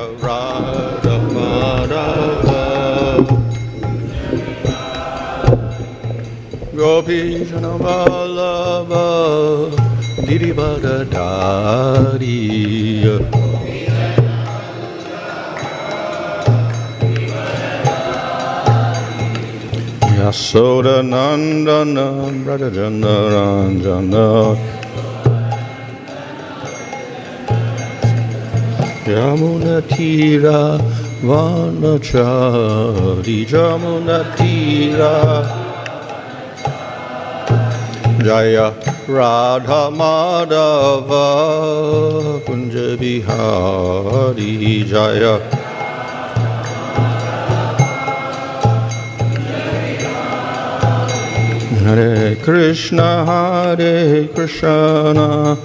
Jaya Radha Madhava Gopishana Vallabha Girivardhari Yasoda Nandana Brajajana Ranjana Jamuna Tira Vanachari Jamuna Tira Jaya Radha Madhava Kunja Bihari Jaya Hare Krishna Krishna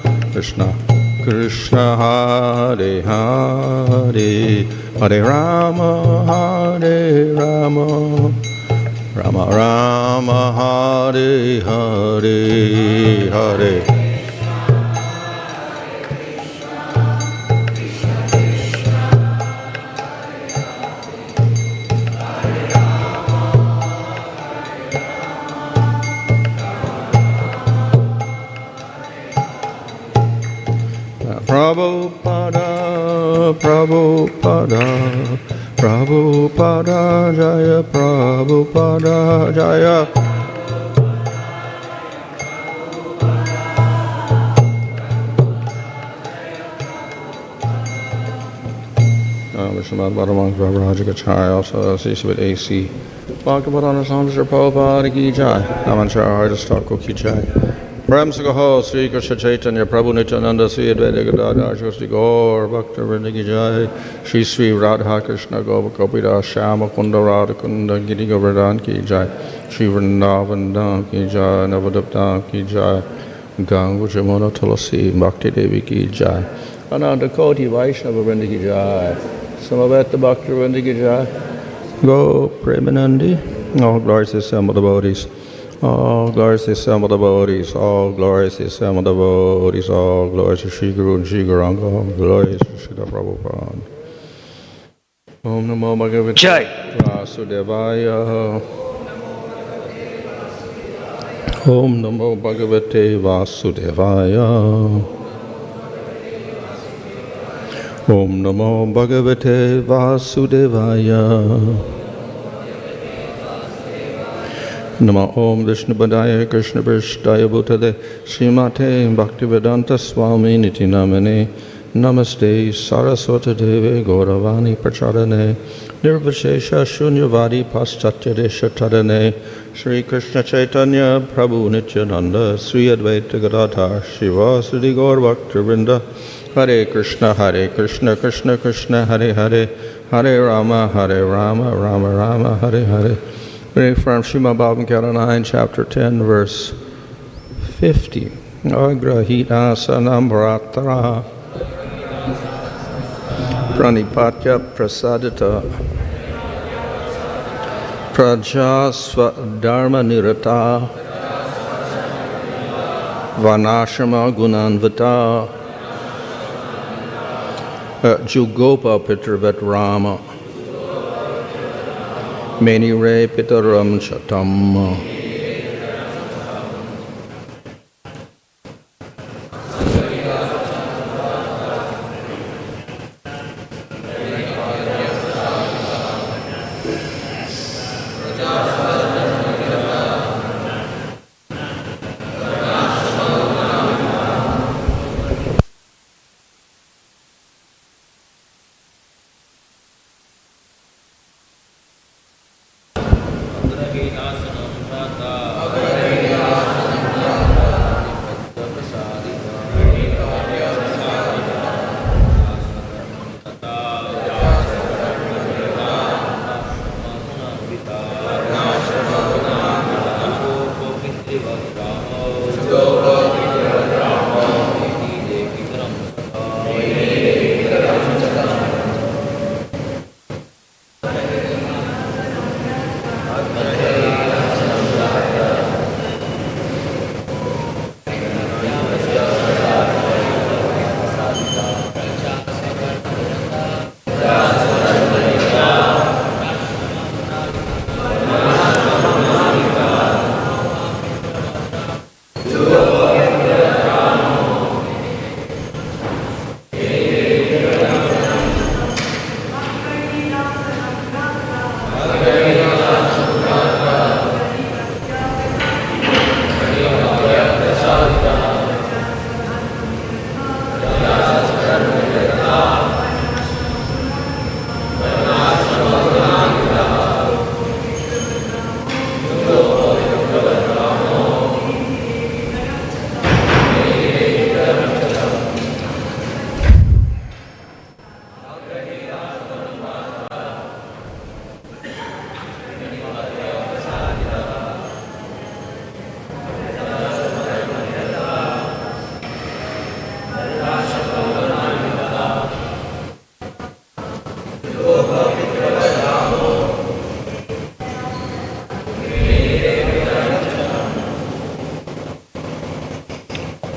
Krishna Hare Hare Hare Rama Rama Rama Hare Hare Hare Prabhupada Prabhupada Prabhupada Jaya Prabhupada Jaya Vishwanath Bharamang Prabhupada also associated with AC Bhakti Varnashrama Prabhupada Ki Jai Rāmaḥ Artistako Ki Jai Prem Sagaho Sri Krishna Chaitanya Prabhu Nityananda Sri Advaita Gadadhar Shri Gaur Bhakta Vrinda Ki Jai Shri Sri Radha Krishna Gopakapita Shyama Kunda Radha Kunda Giri Govardhan Ki Jai Shri Vrindavan Ki Jai Navadipta Ki Jai Gangu Jamuna Tulasi Bhakti Devi Ki Jai Ananda Koti Vaishnava Vrinda Ki Jai Samaveta Bhakta Vrinda Ki Jai Go Premanandi All glories to some of the devotees. All glories to some of the devotees. All glories to some of the devotees. All glories to Shri Guru and Shri Gauranga. All glories to Shri Prabhupada. Om Namo Bhagavate Vasudevaya. Om Namo Bhagavate Vasudevaya. Om Namo Bhagavate Vasudevaya. Nama Om Vishnu Padaya Krishna Prishtaya Bhutale Srimate Bhaktivedanta Swami Niti Namane Namaste Saraswata Deve Gauravani Pracharane Nirvashesha Shunyavadi Paschatya Desha Tadane Sri Krishna Chaitanya Prabhu Nityananda Sri Advaita Gadadhar Shivasadi Gaur Bhaktivinoda Hare Krishna Krishna Krishna Hare Hare Hare Rama Rama Rama Hare Hare. Reading from Srimad Bhagavatam 9, chapter 10, verse 50. Agrahīt āsanam bhrātrā praṇipatya prasāditaḥ prajāḥ sva-dharma-niratā varṇāśrama-guṇānvitāḥ jugopa pitṛ-vat rāmo menire pitaram chatam. āsanam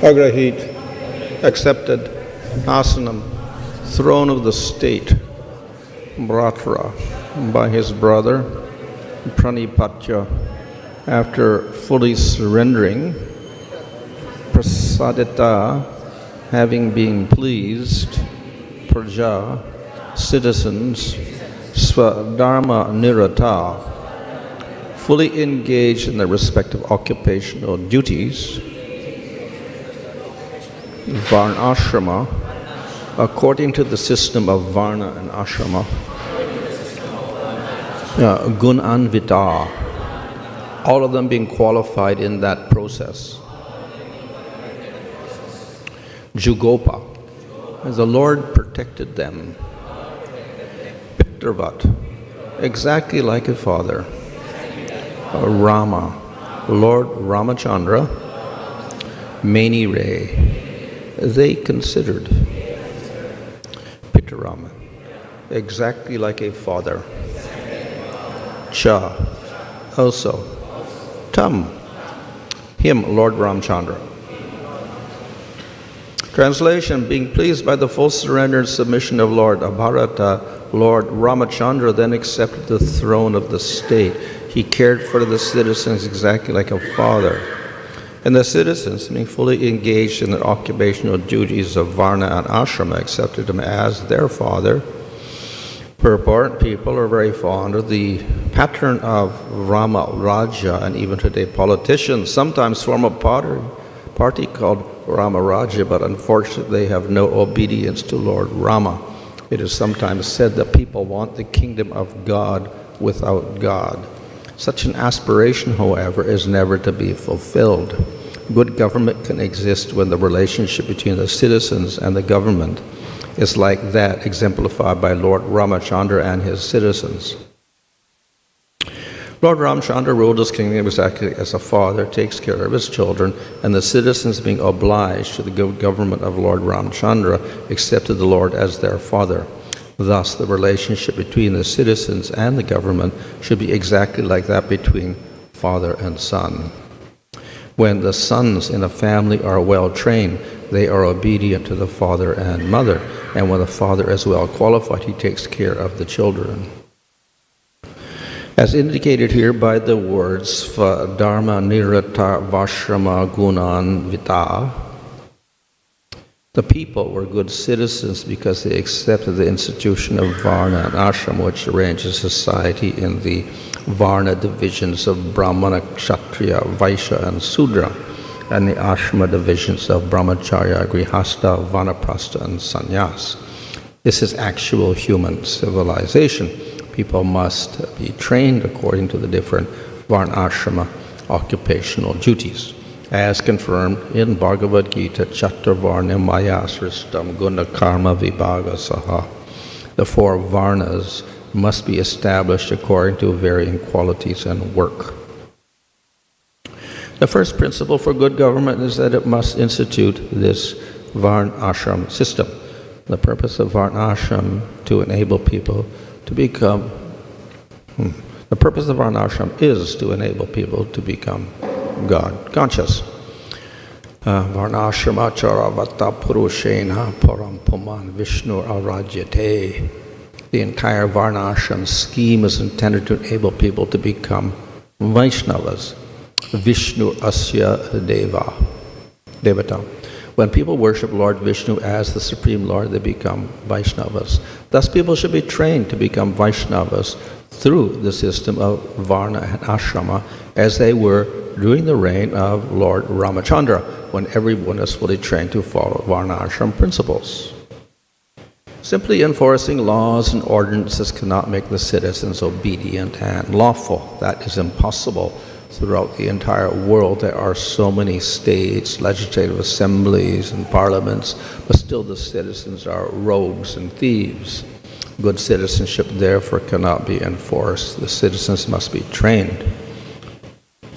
agrahīt, accepted, āsanam, throne of the state, bhrātrā, by his brother, praṇipatya, after fully surrendering, prasāditaḥ, having been pleased, prajāḥ, citizens, sva-dharma-niratā, fully engaged in their respective occupational duties, varṇāśrama, according to the system of varna and āśrama, guṇa-anvitāḥ, all of them being qualified in that process. Jugopa, as the Lord protected them. pitṛ-vat, exactly like a father. Rāma, Lord Rāmacandra. Menire, they considered. Pitaram, exactly like a father. Cha, also. Tam, him, Lord Rāmacandra. Translation, being pleased by the full surrender and submission of Lord Bharata, Lord Rāmacandra then accepted the throne of the state. He cared for the citizens exactly like a father. And the citizens, being fully engaged in their occupational duties of varna and āśrama, accepted him as their father. Purport, people are very fond of the pattern of Rāma Raja, and even today politicians sometimes form a party called Rāma Raja, but unfortunately they have no obedience to Lord Rama. It is sometimes said that people want the kingdom of God without God. Such an aspiration, however, is never to be fulfilled. Good government can exist when the relationship between the citizens and the government is like that exemplified by Lord Rāmacandra and his citizens. Lord Rāmacandra ruled his kingdom exactly as a father takes care of his children, and the citizens, being obliged to the good government of Lord Rāmacandra, accepted the Lord as their father. Thus, the relationship between the citizens and the government should be exactly like that between father and son. When the sons in a family are well trained, they are obedient to the father and mother, and when the father is well qualified, he takes care of the children. As indicated here by the words sva-dharma-niratā āśrama-guṇānvitāḥ, the people were good citizens because they accepted the institution of varna and āśrama, which arranges society in the varna divisions of brahmana, kshatriya, vaishya, and sudra, and the āśrama divisions of brahmacharya, grihasta, vanaprastha, and sannyas. This is actual human civilization. People must be trained according to the different varṇāśrama occupational duties, as confirmed in Bhagavad Gita, Chaturvarnam maya sristam guna karma vibhaga saha. The four varnas must be established according to varying qualities and work. The first principle for good government is that it must institute this varṇāśrama system. The purpose of varṇāśrama to enable people to become The purpose of varnashram is to enable people to become God conscious. Varnashrama vata purushena param puman vishnu arajyate. The entire varnashram scheme is intended to enable people to become Vaishnavas. Vishnu asya devata. When people worship Lord Vishnu as the Supreme Lord, they become Vaishnavas. Thus, people should be trained to become Vaishnavas through the system of varna and āśrama, as they were during the reign of Lord Rāmacandra, when everyone is fully trained to follow varna-āśrama principles. Simply enforcing laws and ordinances cannot make the citizens obedient and lawful. That is impossible. Throughout the entire world, there are so many states, legislative assemblies, and parliaments, but still the citizens are rogues and thieves. Good citizenship, therefore, cannot be enforced. The citizens must be trained.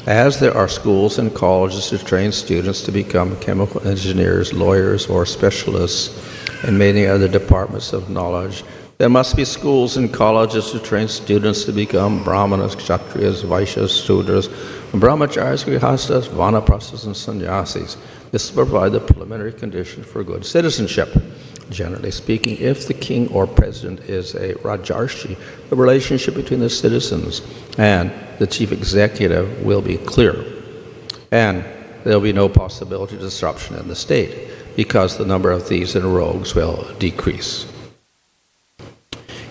As there are schools and colleges to train students to become chemical engineers, lawyers, or specialists in many other departments of knowledge, There must be schools and colleges to train students to become brahmanas, kshatriyas, vaishyas, sudras, brahmacharis, grihastas, vanaprasthas, and sannyasis. This will provide the preliminary condition for good citizenship. Generally speaking, if the king or president is a rajarshi, the relationship between the citizens and the chief executive will be clear. And there will be no possibility of disruption in the state because the number of thieves and rogues will decrease.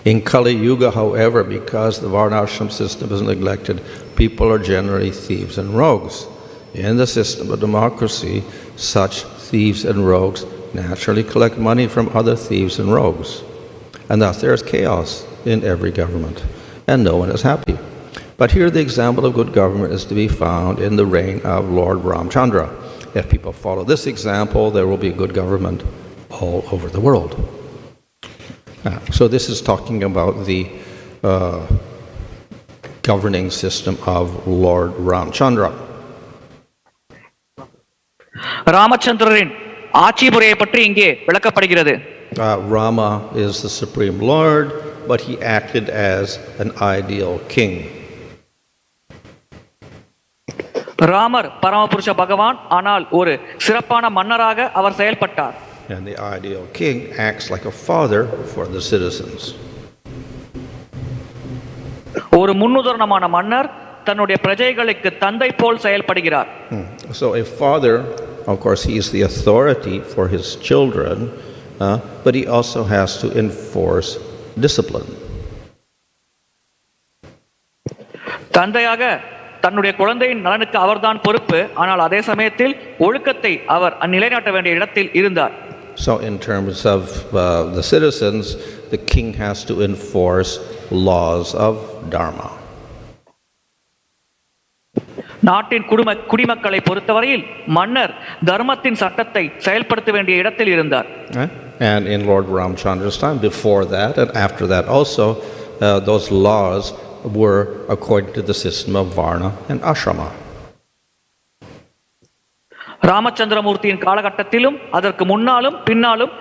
In Kali Yuga, however, because the varnashram system is neglected, people are generally thieves and rogues. In the system of democracy, such thieves and rogues naturally collect money from other thieves and rogues. And thus there is chaos in every government, and no one is happy. But here the example of good government is to be found in the reign of Lord Rāmacandra. If people follow this example, there will be good government all over the world. So this is talking about the governing system of Lord Rāmacandra. Rāmacandriன் ஆட்சி முறையை பற்றி இங்கே விளக்கப்படுகிறது. Rāma is the supreme lord, but he acted as an ideal king. Ramar பரமபுருஷ பகவான், ஆனால் ஒரு சிறப்பான மன்னராக அவர் செயல்பட்டார். And the ideal king acts like a father for the citizens. ஒரு முன்னுதாரணமான மன்னர் தன்னுடைய பிரஜைகளுக்கு தந்தை போல் செயல்படுகிறார். So a father, of course, he is the authority for his children, but he also has to enforce discipline. தந்தையாக தன்னுடைய குழந்தையின் நலனுக்கு அவர்தான் பொறுப்பு, ஆனால் அதே சமயத்தில் ஒழுக்கத்தை அவர் நிலைநாட்ட வேண்டிய இடத்தில் இருந்தார். So in terms of the citizens, the king has to enforce laws of dharma. நாட்டின் குடிமக்களை பொறுத்தவரையில் மன்னர் தர்மத்தின் சட்டத்தை செயல்படுத்த வேண்டிய இடத்தில் இருந்தார். And in Lord Ramachandra's time, before that and after that also, those laws were according to the system of varna and āśrama. ராமச்சந்திரமூர்த்தியின் காலகட்டத்திலும் அதற்கு முன்னாலும் பின்னாலும்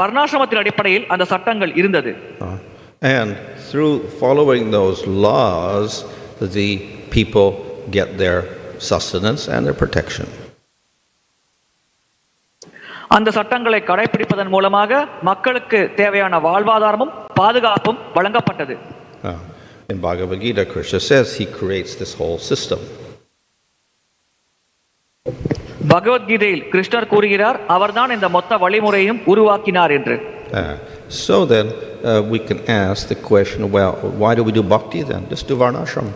வர்ணாசிரமத்தின் அடிப்படையில் அந்த சட்டங்கள் இருந்தது. And through following those laws, the people get their sustenance and their protection. அந்த சட்டங்களை கடைபிடிப்பதன் மூலமாக மக்களுக்கு தேவையான வாழ்வாதாரமும் பாதுகாப்பும் வழங்கப்பட்டது. In Bhagavad Gita, Krishna says he creates this whole system. பகவத்கீதையில் கிருஷ்ணர் கூறுகிறார், அவர்தான் இந்த மொத்த வழிமுறையும் உருவாக்கினார் என்று. So then we can ask the question, well, why do we do bhakti then? Just do varnashrama.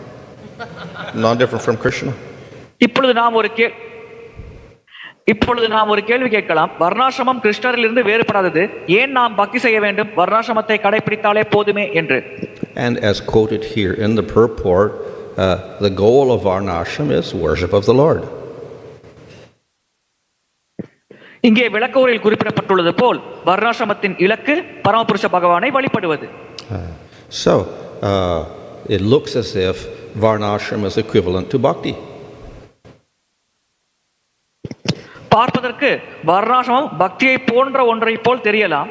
Not different from Krishna. இப்பொழுது நாம் ஒரு கேள்வி கேட்கலாம். வர்ணாசிரமம் கிருஷ்ணரிலிருந்து வேறுபடாதது, ஏன் நாம் பக்தி செய்ய வேண்டும்? வர்ணாசிரமத்தை கடைபிடித்தாலே போதுமே என்று. And as quoted here in the purport, the goal of varnashram is worship of the Lord. இங்கே விளக்க உரையில் குறிப்பிடப்பட்டுள்ளது போல் வர்ணாசிரமத்தின் இலக்கு பரமபுருஷ பகவானை வழிபடுவது. So it looks as if varnashram is equivalent to bhakti. பார்ப்பதற்கு வர்ணாசிரமம் பக்தியை போன்ற ஒன்றை போல் தெரியலாம்.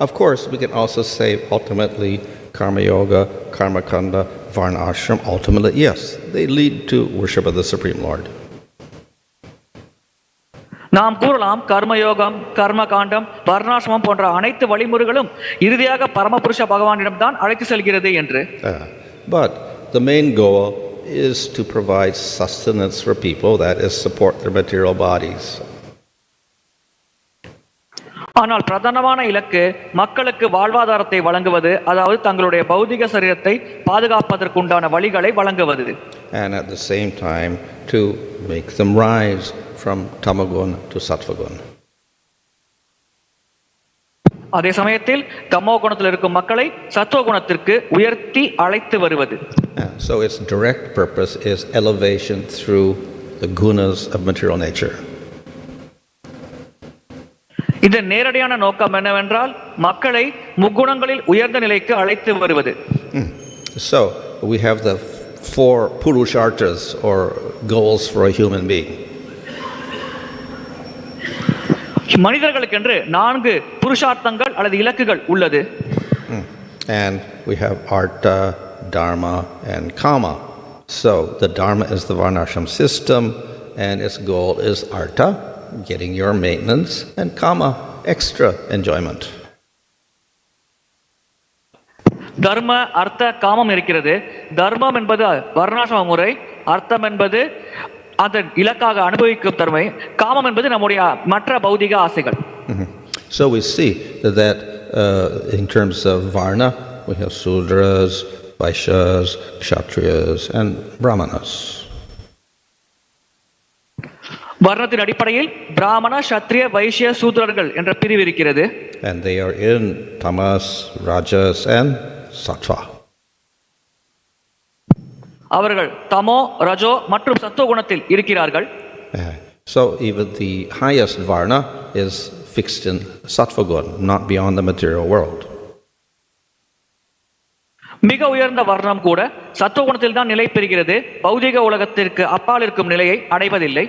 Of course, we can also say ultimately karma yoga, karmakanda, varnashram, ultimately, yes, they lead to worship of the Supreme Lord. நாம் கூறலாம் கர்மயோகம், கர்மகாண்டம், வர்ணாசிரமம் போன்ற அனைத்து வழிமுறைகளும் இறுதியாக பரமபுருஷ பகவானிடம் தான் அழைத்து செல்கிறது என்று. But the main goal is to provide sustenance for people, that is, support their material bodies. ஆனால் பிரதானமான இலக்கு மக்களுக்கு வாழ்வாதாரத்தை வழங்குவது, அதாவது தங்களுடைய பௌதிக சரீரத்தை பாதுகாப்பதற்குண்டான வழிகளை வழங்குவது. And at the same time to make them rise from tamagun to sattvagun. அதே சமயத்தில் தமோ குணத்தில் இருக்கும் மக்களை சத்துவ குணத்திற்கு உயர்த்தி அழைத்து வருவது. So its direct purpose is elevation through the gunas of material nature. இந்த நேரடியான நோக்கம் என்னவென்றால் மக்களை முக்குணங்களில் உயர்ந்த நிலைக்கு அழைத்து வருவது. So we have the 4 purusharthas or goals for a human being. மனிதர்களுக்கென்று 4 புருஷார்த்தங்கள் அல்லது இலக்குகள் உள்ளது. And we have artha, dharma, and kama. So the dharma is the varnashram system, and its goal is artha, getting your maintenance, and kama, extra enjoyment. தர்ம அர்த்த காமம் இருக்கிறது. தர்மம் என்பது வர்ணாசிரம முறை, அர்த்தம் என்பது அதன் இலக்காக அனுபவிக்கும் தன்மை, காமம் என்பது நம்முடைய மற்ற பௌதிக ஆசைகள். So we see that in terms of varna, we have sudras, vaishyas, kshatriyas, and brahmanas. வர்ணத்தின் அடிப்படையில் பிராமண, சத்திரிய, வைஷ்ய, சூத்ரர்கள் என்ற பிரிவு இருக்கிறது. And they are in tamas, rajas, and sattva. அவர்கள் தமோ, ரஜோ மற்றும் சத்துவ குணத்தில் இருக்கிறார்கள். So even the highest varna is fixed in sattva guna, not beyond the material world. மிக உயர்ந்த வர்ணம் கூட சத்துவ குணத்தில் தான் நிலை பெறுகிறது. பௌதிக உலகத்திற்கு அப்பால் இருக்கும் நிலையை அடைவதில்லை.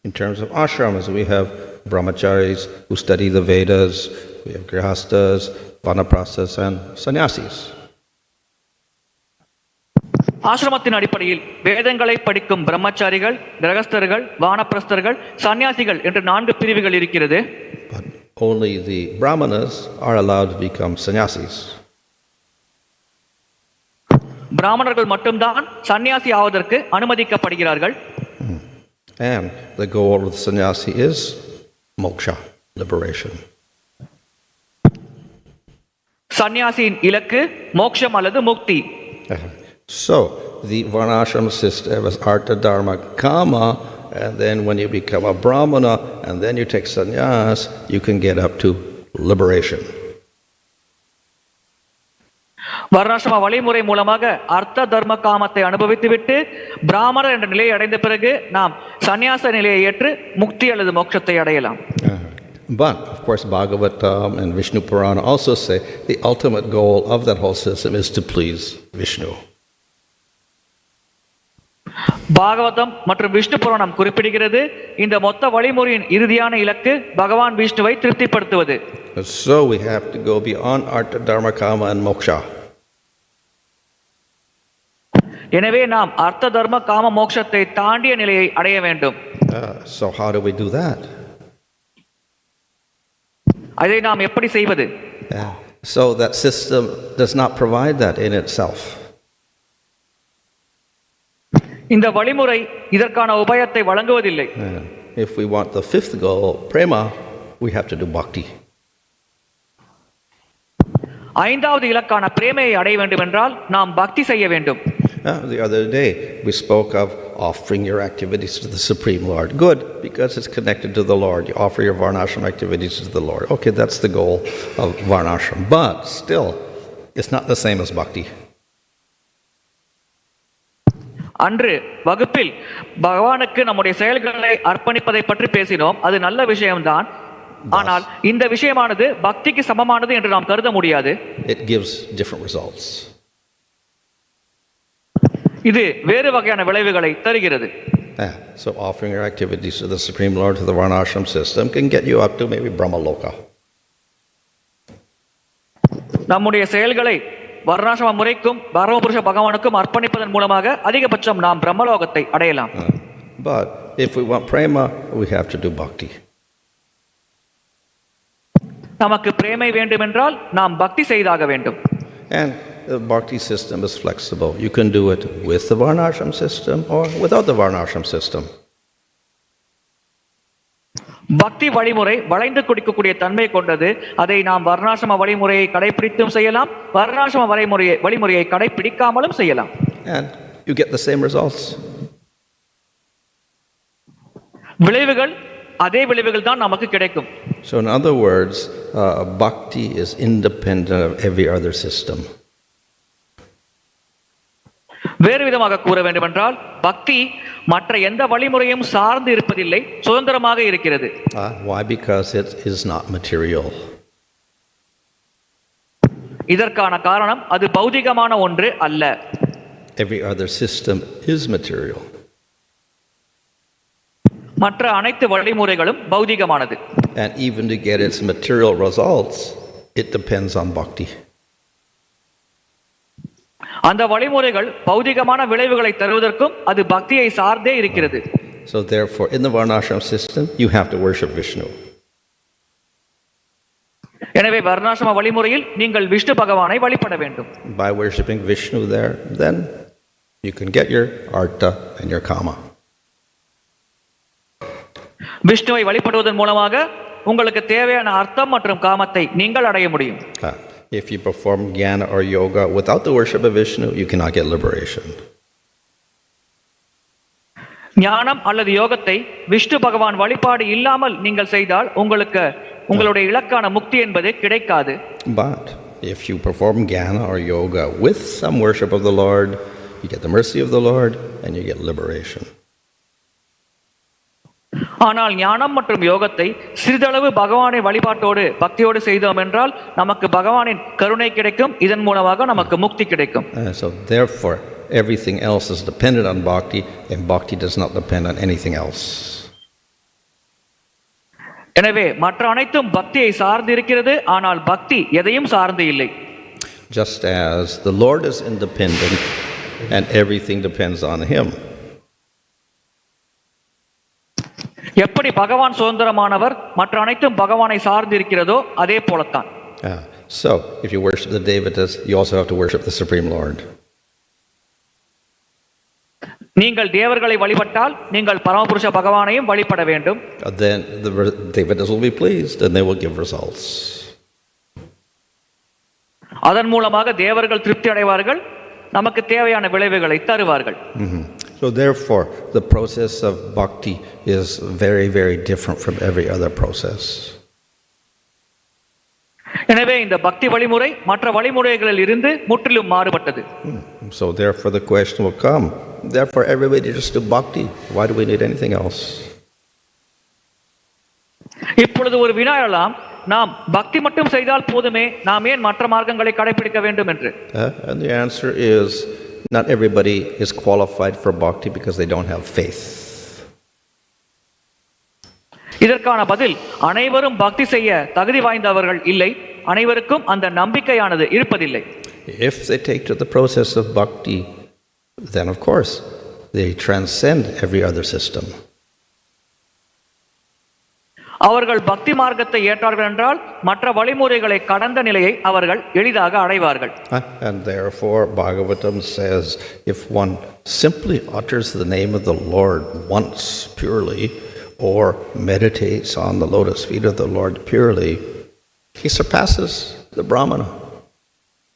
In terms of āśramas, we have brahmacharis who study the Vedas, we have grihastas, vanaprasthas, and sannyasis. ஆசிரமத்தின் அடிப்படையில் வேதங்களை படிக்கும் பிரம்மச்சாரிகள், கிரகஸ்தர்கள், வானப்பிரஸ்தர்கள், சன்னியாசிகள் என்று 4 பிரிவுகள் இருக்கிறது. But only the brahmanas are allowed to become sannyasis. பிராமணர்கள் மட்டும்தான் சன்னியாசி ஆவதற்கு அனுமதிக்கப்படுகிறார்கள். And the goal of the sannyasi is moksha, liberation. சன்னியாசியின் இலக்கு மோட்சம் அல்லது முக்தி. So the varnashrama system is artha, dharma, kama, and then when you become a brahmana and then you take sannyas, you can get up to liberation. வர்ணாசிரம வழிமுறை மூலமாக அர்த்த தர்ம காமத்தை அனுபவித்துவிட்டு பிராமணர் என்ற நிலையை அடைந்த பிறகு நாம் சன்னியாச நிலையை ஏற்று முக்தி அல்லது மோட்சத்தை அடையலாம். But of course Bhagavatam and Vishnu Purana also say the ultimate goal of that whole system is to please Vishnu. Bhagavatam மற்றும் விஷ்ணு புராணம் குறிப்பிடுகிறது இந்த மொத்த வழிமுறையின் இறுதியான இலக்கு பகவான் விஷ்ணுவை திருப்திப்படுத்துவது. So we have to go beyond artha, dharma, kama, and moksha. எனவே நாம் அர்த்த தர்ம காம மோட்சத்தை தாண்டிய நிலையை அடைய வேண்டும். So how do we do that? அதை நாம் எப்படி செய்வது? So that system does not provide that in itself. இந்த வழிமுறை இதற்கான உபாயத்தை வழங்குவதில்லை. If we want the 5th goal, prema, we have to do bhakti. 5வது இலக்கான பிரேமையை அடைய வேண்டும் என்றால் நாம் பக்தி செய்ய வேண்டும். The other day we spoke of offering your activities to the Supreme Lord. Good, because it's connected to the Lord. You offer your varnashram activities to the Lord. Okay, that's the goal of varnashram. But still, it's not the same as bhakti. அன்று வகுப்பில் பகவானுக்கு நம்முடைய செயல்களை அர்ப்பணிப்பதை பற்றி பேசினோம். அது நல்ல விஷயம்தான். ஆனால் இந்த விஷயமானது பக்திக்கு சமமானது என்று நாம் கருத முடியாது. It gives different results. இது வேறு வகையான விளைவுகளை தருகிறது. So offering your activities to the Supreme Lord, to the varnashram system, can get you up to maybe Brahmaloka. நம்முடைய செயல்களை வர்ணாசிரம முறைக்கும் பரமபுருஷ பகவானுக்கும் அர்ப்பணிப்பதன் மூலமாக அதிகபட்சம் நாம் பிரம்மலோகத்தை அடையலாம். But if we want prema, we have to do bhakti. நமக்கு பிரேமை வேண்டும் என்றால் நாம் பக்தி செய்தாக வேண்டும். And the bhakti system is flexible. You can do it with the varnashram system or without the varnashram system. பக்தி வழிமுறை வளைந்து கொடுக்கக்கூடிய தன்மை கொண்டது. அதை நாம் வர்ணாசிரம வழிமுறையை கடைபிடித்தும் செய்யலாம், வர்ணாசிரம வழிமுறையை கடைபிடிக்காமலும் செய்யலாம். And you get the same results. விளைவுகள் அதே விளைவுகள் தான் நமக்கு கிடைக்கும். So in other words, bhakti is independent of every other system. வேறு விதமாக கூற வேண்டுமென்றால் பக்தி மற்ற எந்த வழிமுறையும் சார்ந்து இருப்பதில்லை, சுதந்திரமாக இருக்கிறது. Why? Because it is not material. இதற்கான காரணம் அது பௌதிகமான ஒன்று அல்ல. Every other system is material. மற்ற அனைத்து வழிமுறைகளும் பௌதிகமானது. And even to get its material results, it depends on bhakti. அந்த வழிமுறைகள் பௌதிகமான விளைவுகளை தருவதற்கும் அது பக்தியை சார்ந்தே இருக்கிறது. So therefore, in the varnāśrama system, you have to worship Vishnu. எனவே வர்ணாசிரம வழிமுறையில் நீங்கள் விஷ்ணு பகவானை வழிபட வேண்டும். By worshipping Vishnu there, then you can get your artha and your kama. விஷ்ணுவை வழிபடுவதன் மூலமாக உங்களுக்கு தேவையான அர்த்தம் மற்றும் காமத்தை நீங்கள் அடைய முடியும். If you perform jnana or yoga without the worship of Vishnu, you cannot get liberation. ஞானம் அல்லது யோகத்தை விஷ்ணு பகவான் வழிபாடு இல்லாமல் நீங்கள் செய்தால் உங்களுக்கு உங்களுடைய இலக்கான முக்தி என்பது கிடைக்காது. But if you perform jnana or yoga with some worship of the Lord, you get the mercy of the Lord and you get liberation. ஆனால் ஞானம் மற்றும் யோகத்தை சிறிதளவு பகவானை வழிபாட்டோடு பக்தியோடு செய்தோம் என்றால் நமக்கு பகவானின் கருணை கிடைக்கும். இதன் மூலமாக நமக்கு முக்தி கிடைக்கும். So therefore everything else is dependent on bhakti, and bhakti does not depend on anything else. எனவே மற்ற அனைத்தும் பக்தியை சார்ந்து இருக்கிறது, ஆனால் பக்தி எதையும் சார்ந்து இல்லை. Just as the Lord is independent and everything depends on him. எப்படி பகவான் சுதந்திரமானவர் மற்ற அனைத்தும் பகவானை சார்ந்து இருக்கிறதோ அதே போலத்தான். So if you worship the devatas, you also have to worship the Supreme Lord. நீங்கள் தேவர்களை வழிபட்டால் நீங்கள் பரமபுருஷ பகவானையும் வழிபட வேண்டும். Then the devatas will be pleased and they will give results. அதன் மூலமாக தேவர்கள் திருப்தி அடைவார்கள், நமக்கு தேவையான விளைவுகளை தருவார்கள். So therefore the process of bhakti is very, very different from every other process. எனவே இந்த பக்தி வழிமுறை மற்ற வழிமுறைகளில் இருந்து முற்றிலும் மாறுபட்டது. So therefore the question will come, therefore everybody just do bhakti, why do we need anything else? இப்பொழுது ஒரு வினா எழலாம், நாம் பக்தி மட்டும் செய்தால் போதுமே, நாம் ஏன் மற்ற மார்க்கங்களை கடைபிடிக்க வேண்டும் என்று. And the answer is, not everybody is qualified for bhakti because they don't have faith. இதற்கான பதில், அனைவரும் பக்தி செய்ய தகுதி வாய்ந்தவர்கள் இல்லை, அனைவருக்கும் அந்த நம்பிக்கையானது இருப்பதில்லை. If they take to the process of bhakti, then of course they transcend every other system. அவர்கள் பக்தி மார்க்கத்தை ஏற்றார்கள் என்றால் மற்ற வழிமுறைகளை கடந்த நிலையை அவர்கள் எளிதாக அடைவார்கள். And therefore Bhagavatam says, if one simply utters the name of the Lord once purely, or meditates on the lotus feet of the Lord purely, he surpasses the Brahmana,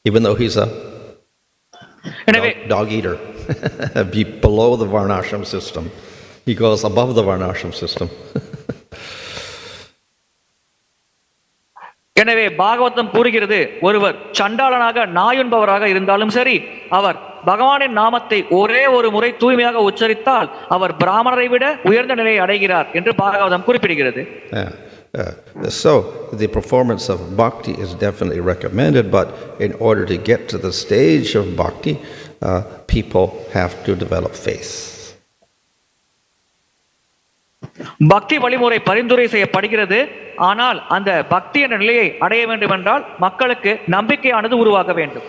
even though he's a dog eater. Be below the varnāśrama system. He goes above the varnāśrama system. எனவே பாகவதம் கூறுகிறது, ஒருவர் சண்டாளனாக நாயுண்பவராக இருந்தாலும் சரி, அவர் பகவானின் நாமத்தை ஒரே ஒரு முறை தூய்மையாக உச்சரித்தால் அவர் பிராமணரை விட உயர்ந்த நிலையை அடைகிறார் என்று பாகவதம் குறிப்பிடுகிறது. So the performance of bhakti is definitely recommended, but in order to get to the stage of bhakti, people have to develop faith. பக்தி வழிமுறை பரிந்துரை செய்யப்படுகிறது, ஆனால் அந்த பக்தி என்ற நிலையை அடைய வேண்டும் என்றால் மக்களுக்கு நம்பிக்கையானது உருவாக வேண்டும்.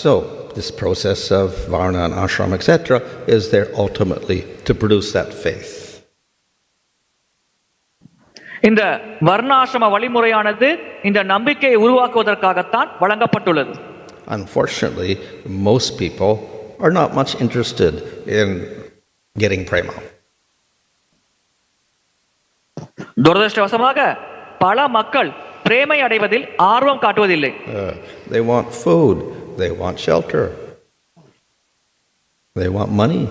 So this process of varna and āśrama etc. is there ultimately to produce that faith. இந்த வர்ணாசிரம வழிமுறையானது இந்த நம்பிக்கையை உருவாக்குவதற்காகத்தான் வழங்கப்பட்டுள்ளது. Unfortunately, most people are not much interested in getting prema. துரதிர்ஷ்டவசமாக பல மக்கள் பிரேமை அடைவதில் ஆர்வம் காட்டுவதில்லை. They want food, they want shelter, they want money.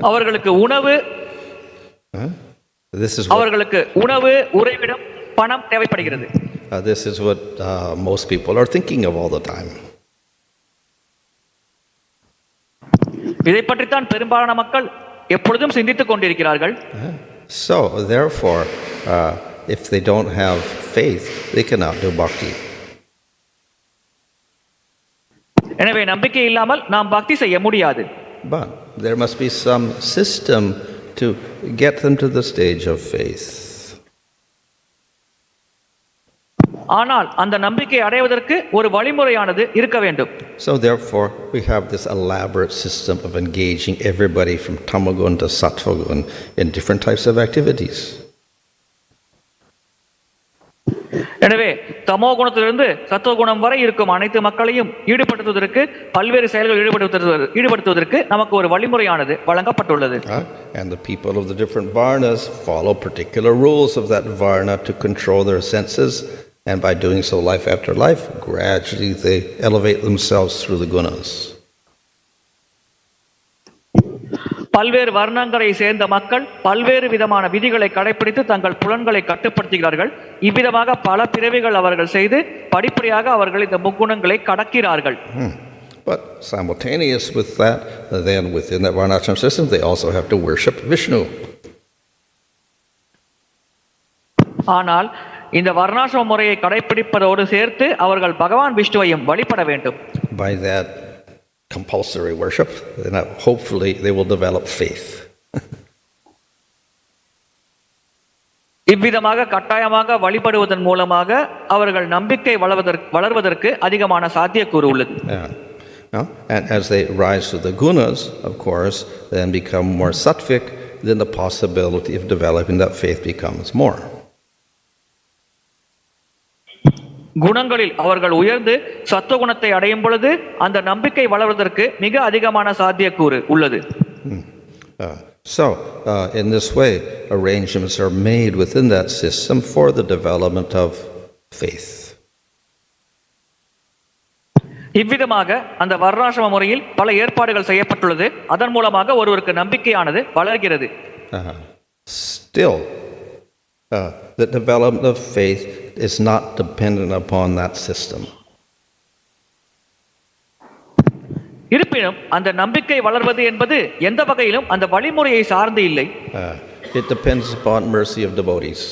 அவர்களுக்கு உணவு, அவர்களுக்கு உணவு, உறைவிடம், பணம் தேவைப்படுகிறது. This is what most people are thinking of all the time. இதை பற்றித்தான் பெரும்பாலான மக்கள் எப்பொழுதும் சிந்தித்துக் கொண்டிருக்கிறார்கள். So therefore if they don't have faith, they cannot do bhakti. எனவே நம்பிக்கை இல்லாமல் நாம் பக்தி செய்ய முடியாது. But there must be some system to get them to the stage of faith. ஆனால் அந்த நம்பிக்கை அடைவதற்கு ஒரு வழிமுறையானது இருக்க வேண்டும். So therefore, we have this elaborate system of engaging everybody from tamagun to sattvagun in different types of activities. எனவே தமோ குணத்திலிருந்து சத்துவ குணம் வரை இருக்கும் அனைத்து மக்களையும் ஈடுபடுத்துவதற்கு பல்வேறு செயல்கள் ஈடுபடுத்துவதற்கு நமக்கு ஒரு வழிமுறையானது வழங்கப்பட்டுள்ளது. And the people of the different varnas follow particular rules of that varna to control their senses, and by doing so life after life, gradually they elevate themselves through the gunas. பல்வேறு வர்ணங்களை சேர்ந்த மக்கள் பல்வேறு விதமான விதிகளை கடைபிடித்து தங்கள் புலன்களை கட்டுப்படுத்துகிறார்கள். இவ்விதமாக பல பிறவிகள் அவர்கள் செய்து படிப்படியாக அவர்கள் இந்த முக்குணங்களை கடக்கிறார்கள். But simultaneous with that, then within that varnāśrama system, they also have to worship Vishnu. ஆனால் இந்த வர்ணாசிரம முறையை கடைபிடிப்பதோடு சேர்த்து அவர்கள் பகவான் விஷ்ணுவையும் வழிபட வேண்டும். By that compulsory worship, then hopefully they will develop faith. இவ்விதமாக கட்டாயமாக வழிபடுவதன் மூலமாக அவர்கள் நம்பிக்கை வளர்வதற்கு அதிகமான சாத்தியக்கூறு உள்ளது. And as they rise to the gunas, of course, then become more sattvic, then the possibility of developing that faith becomes more. குணங்களில் அவர்கள் உயர்ந்து சத்துவகுணத்தை அடையும் பொழுது அந்த நம்பிக்கை வளர்வதற்கு மிக அதிகமான சாத்தியக்கூறு உள்ளது. So, in this way, arrangements are made within that system for the development of faith. இவ்விதமாக அந்த வர்ணாசிரம முறையில் பல ஏற்பாடுகள் செய்யப்பட்டுள்ளது. அதன் மூலமாக ஒருவருக்கு நம்பிக்கையானது வளர்கிறது. Still, the development of faith is not dependent upon that system. இருப்பினும் அந்த நம்பிக்கை வளர்வது என்பது எந்த வகையிலும் அந்த வழிமுறையை சார்ந்து இல்லை. It depends upon mercy of devotees.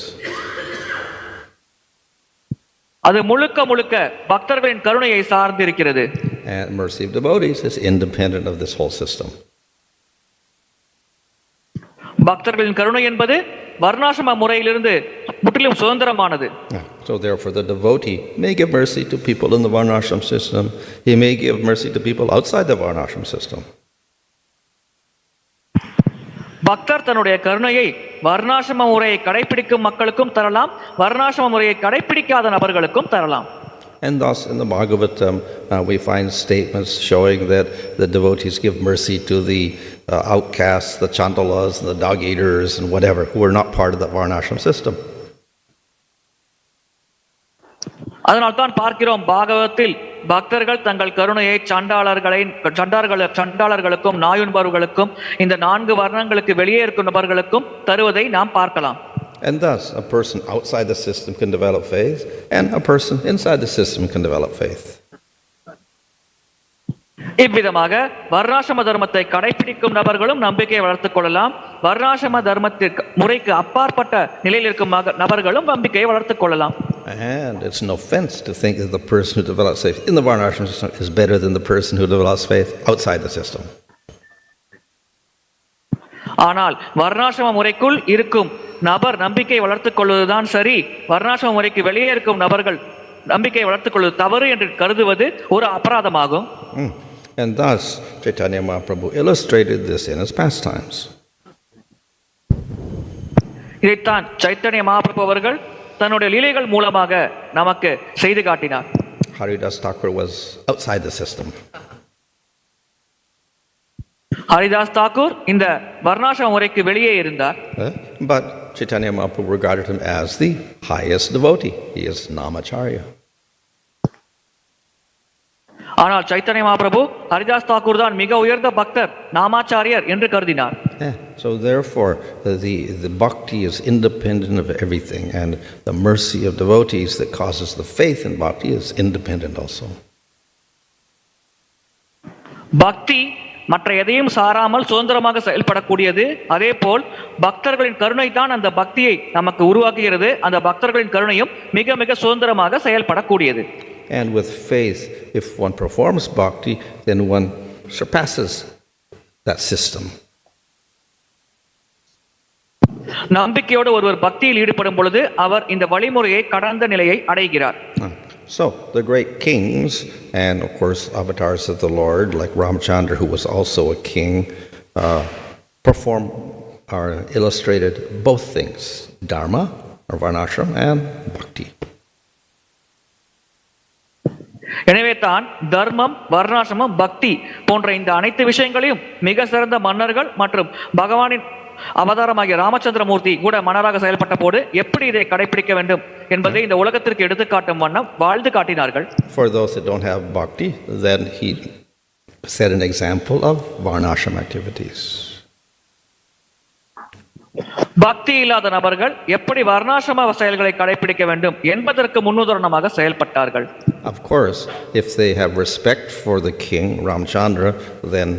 அது முழுக்க பக்தர்களின் கருணையை சார்ந்து இருக்கிறது. And mercy of devotees is independent of this whole system. பக்தர்களின் கருணை என்பது வர்ணாசிரம முறையிலிருந்து முற்றிலும் சுதந்திரமானது. So therefore the devotee may give mercy to people in the varnāśrama system. He may give mercy to people outside the varnāśrama system. பக்தர் தன்னுடைய கருணையை வர்ணாசிரம முறையை கடைபிடிக்கும் மக்களுக்கும் தரலாம், வர்ணாசிரம முறையை கடைபிடிக்காத நபர்களுக்கும் தரலாம். And thus in the Bhagavatam we find statements showing that the devotees give mercy to the outcasts, the chandalas, and the dog eaters, and whatever, who are not part of the varnāśrama system. அதனால் தான் பார்க்கிறோம் பாகவத்தில் பக்தர்கள் தங்கள் கருணையை சண்டாளர்களுக்கும் நாயுண்பவர்களுக்கும் இந்த 4 வர்ணங்களுக்கு வெளியே இருக்கும் நபர்களுக்கும் தருவதை நாம் பார்க்கலாம். And thus a person outside the system can develop faith, and a person inside the system can develop faith. இவ்விதமாக வர்ணாசிரம தர்மத்தை கடைபிடிக்கும் நபர்களும் நம்பிக்கையை வளர்த்துக் கொள்ளலாம், வர்ணாசிரம தர்மத்திற்கு முறைக்கு அப்பாற்பட்ட நிலையில் இருக்கும் நபர்களும் நம்பிக்கையை வளர்த்துக் கொள்ளலாம். And it's no offense to think that the person who develops faith in the varnāśrama system is better than the person who develops faith outside the system. ஆனால் வர்ணாசிரம முறைக்குள் இருக்கும் நபர் நம்பிக்கை வளர்த்துக் கொள்வதுதான் சரி, வர்ணாசிரம முறைக்கு வெளியே இருக்கும் நபர்கள் நம்பிக்கை வளர்த்துக் கொள்வது தவறு என்று கருதுவது ஒரு அபராதமாகும். And thus Chaitanya Mahaprabhu illustrated this in his pastimes. இதைத்தான் சைத்தன்ய மகாபிரபு அவர்கள் தன்னுடைய லீலைகள் மூலமாக நமக்கு செய்து காட்டினார். Haridas Thakur was outside the system. Haridas Thakur இந்த வர்ணாசிரம முறைக்கு வெளியே இருந்தார். But Chaitanya Mahaprabhu regarded him as the highest devotee. He is Namacharya. ஆனால் சைத்தன்ய மகாபிரபு ஹரிதாஸ் தாக்கூர் தான் மிக உயர்ந்த பக்தர், நாமாச்சாரியர் என்று கருதினார். So therefore the bhakti is independent of everything, and the mercy of devotees that causes the faith in bhakti is independent also. பக்தி மற்ற எதையும் சாராமல் சுதந்திரமாக செயல்படக்கூடியது. அதே போல் பக்தர்களின் கருணை தான் அந்த பக்தியை நமக்கு உருவாக்குகிறது. அந்த பக்தர்களின் கருணையும் மிக மிக சுதந்திரமாக செயல்படக்கூடியது. And with faith, if one performs bhakti, then one surpasses that system. நம்பிக்கையோடு ஒருவர் பக்தியில் ஈடுபடும் பொழுது அவர் இந்த வழிமுறையை கடந்த நிலையை அடைகிறார். So the great kings and of course avatars of the Lord like Rāmacandra, who was also a king, perform or illustrated both things, dharma or varṇāśrama and bhakti. எனவே தான் தர்மம், வர்ணாசிரமம், பக்தி போன்ற இந்த அனைத்து விஷயங்களையும் மிக சிறந்த மன்னர்கள் மற்றும் பகவானின் அவதாரமாகிய ராமச்சந்திர மூர்த்தி கூட மன்னராக செயல்பட்ட போது எப்படி இதை கடைபிடிக்க வேண்டும் என்பதை இந்த உலகத்திற்கு எடுத்துக்காட்டும் வண்ணம் வாழ்ந்து காட்டினார்கள். For those that don't have bhakti, then he set an example of varṇāśrama activities. பக்தி இல்லாத நபர்கள் எப்படி வர்ணாசிரம செயல்களை கடைபிடிக்க வேண்டும் என்பதற்கு முன்னுதாரணமாக செயல்பட்டார்கள். Of course, if they have respect for the king Rāmacandra, then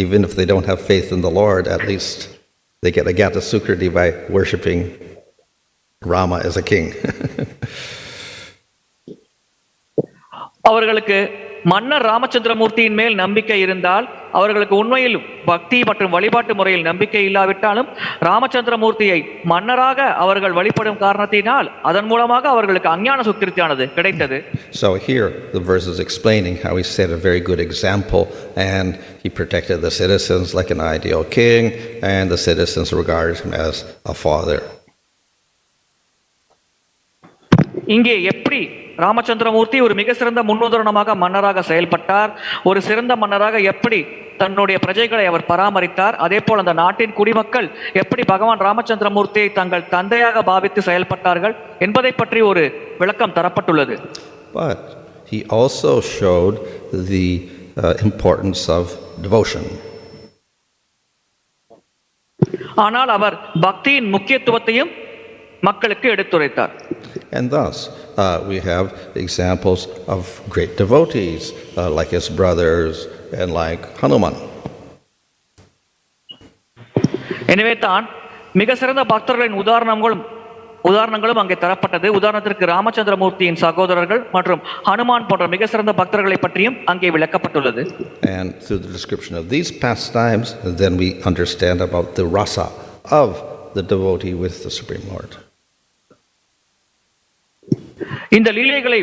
even if they don't have faith in the Lord, at least they get a Gata Sukriti by worshipping Rāma as a king. அவர்களுக்கு மன்னர் ராமச்சந்திரமூர்த்தியின் மேல் நம்பிக்கை இருந்தால், அவர்களுக்கு உண்மையில் பக்தி மற்றும் வழிபாட்டு முறையில் நம்பிக்கை இல்லாவிட்டாலும் ராமச்சந்திரமூர்த்தியை மன்னராக அவர்கள் வழிபடும் காரணத்தினால் அதன் மூலமாக அவர்களுக்கு அஞ்ஞான சுக்கிருத்தியானது கிடைத்தது. So here the verse is explaining how he set a very good example and he protected the citizens like an ideal king and the citizens regarded him as a father. இங்கே எப்படி ராமச்சந்திரமூர்த்தி ஒரு மிக சிறந்த முன்னுதாரணமாக மன்னராக செயல்பட்டார், ஒரு சிறந்த மன்னராக எப்படி தன்னுடைய பிரஜைகளை அவர் பராமரித்தார், அதே போல் அந்த நாட்டின் குடிமக்கள் எப்படி பகவான் ராமச்சந்திரமூர்த்தியை தங்கள் தந்தையாக பாவித்து செயல்பட்டார்கள் என்பதை பற்றி ஒரு விளக்கம் தரப்பட்டுள்ளது. But he also showed the importance of devotion. ஆனால் அவர் பக்தியின் முக்கியத்துவத்தையும் மக்களுக்கு எடுத்துரைத்தார். And thus we have examples of great devotees like his brothers and like Hanuman. எனவே தான் மிக சிறந்த பக்தர்களின் உதாரணங்களும் அங்கே தரப்பட்டது. உதாரணத்திற்கு ராமச்சந்திரமூர்த்தியின் சகோதரர்கள் மற்றும் ஹனுமான் போன்ற மிக சிறந்த பக்தர்களை பற்றியும் அங்கே விளக்கப்பட்டுள்ளது. And through the description of these pastimes, then we understand about the rasa of the devotee with the Supreme Lord. இந்த லீலைகளை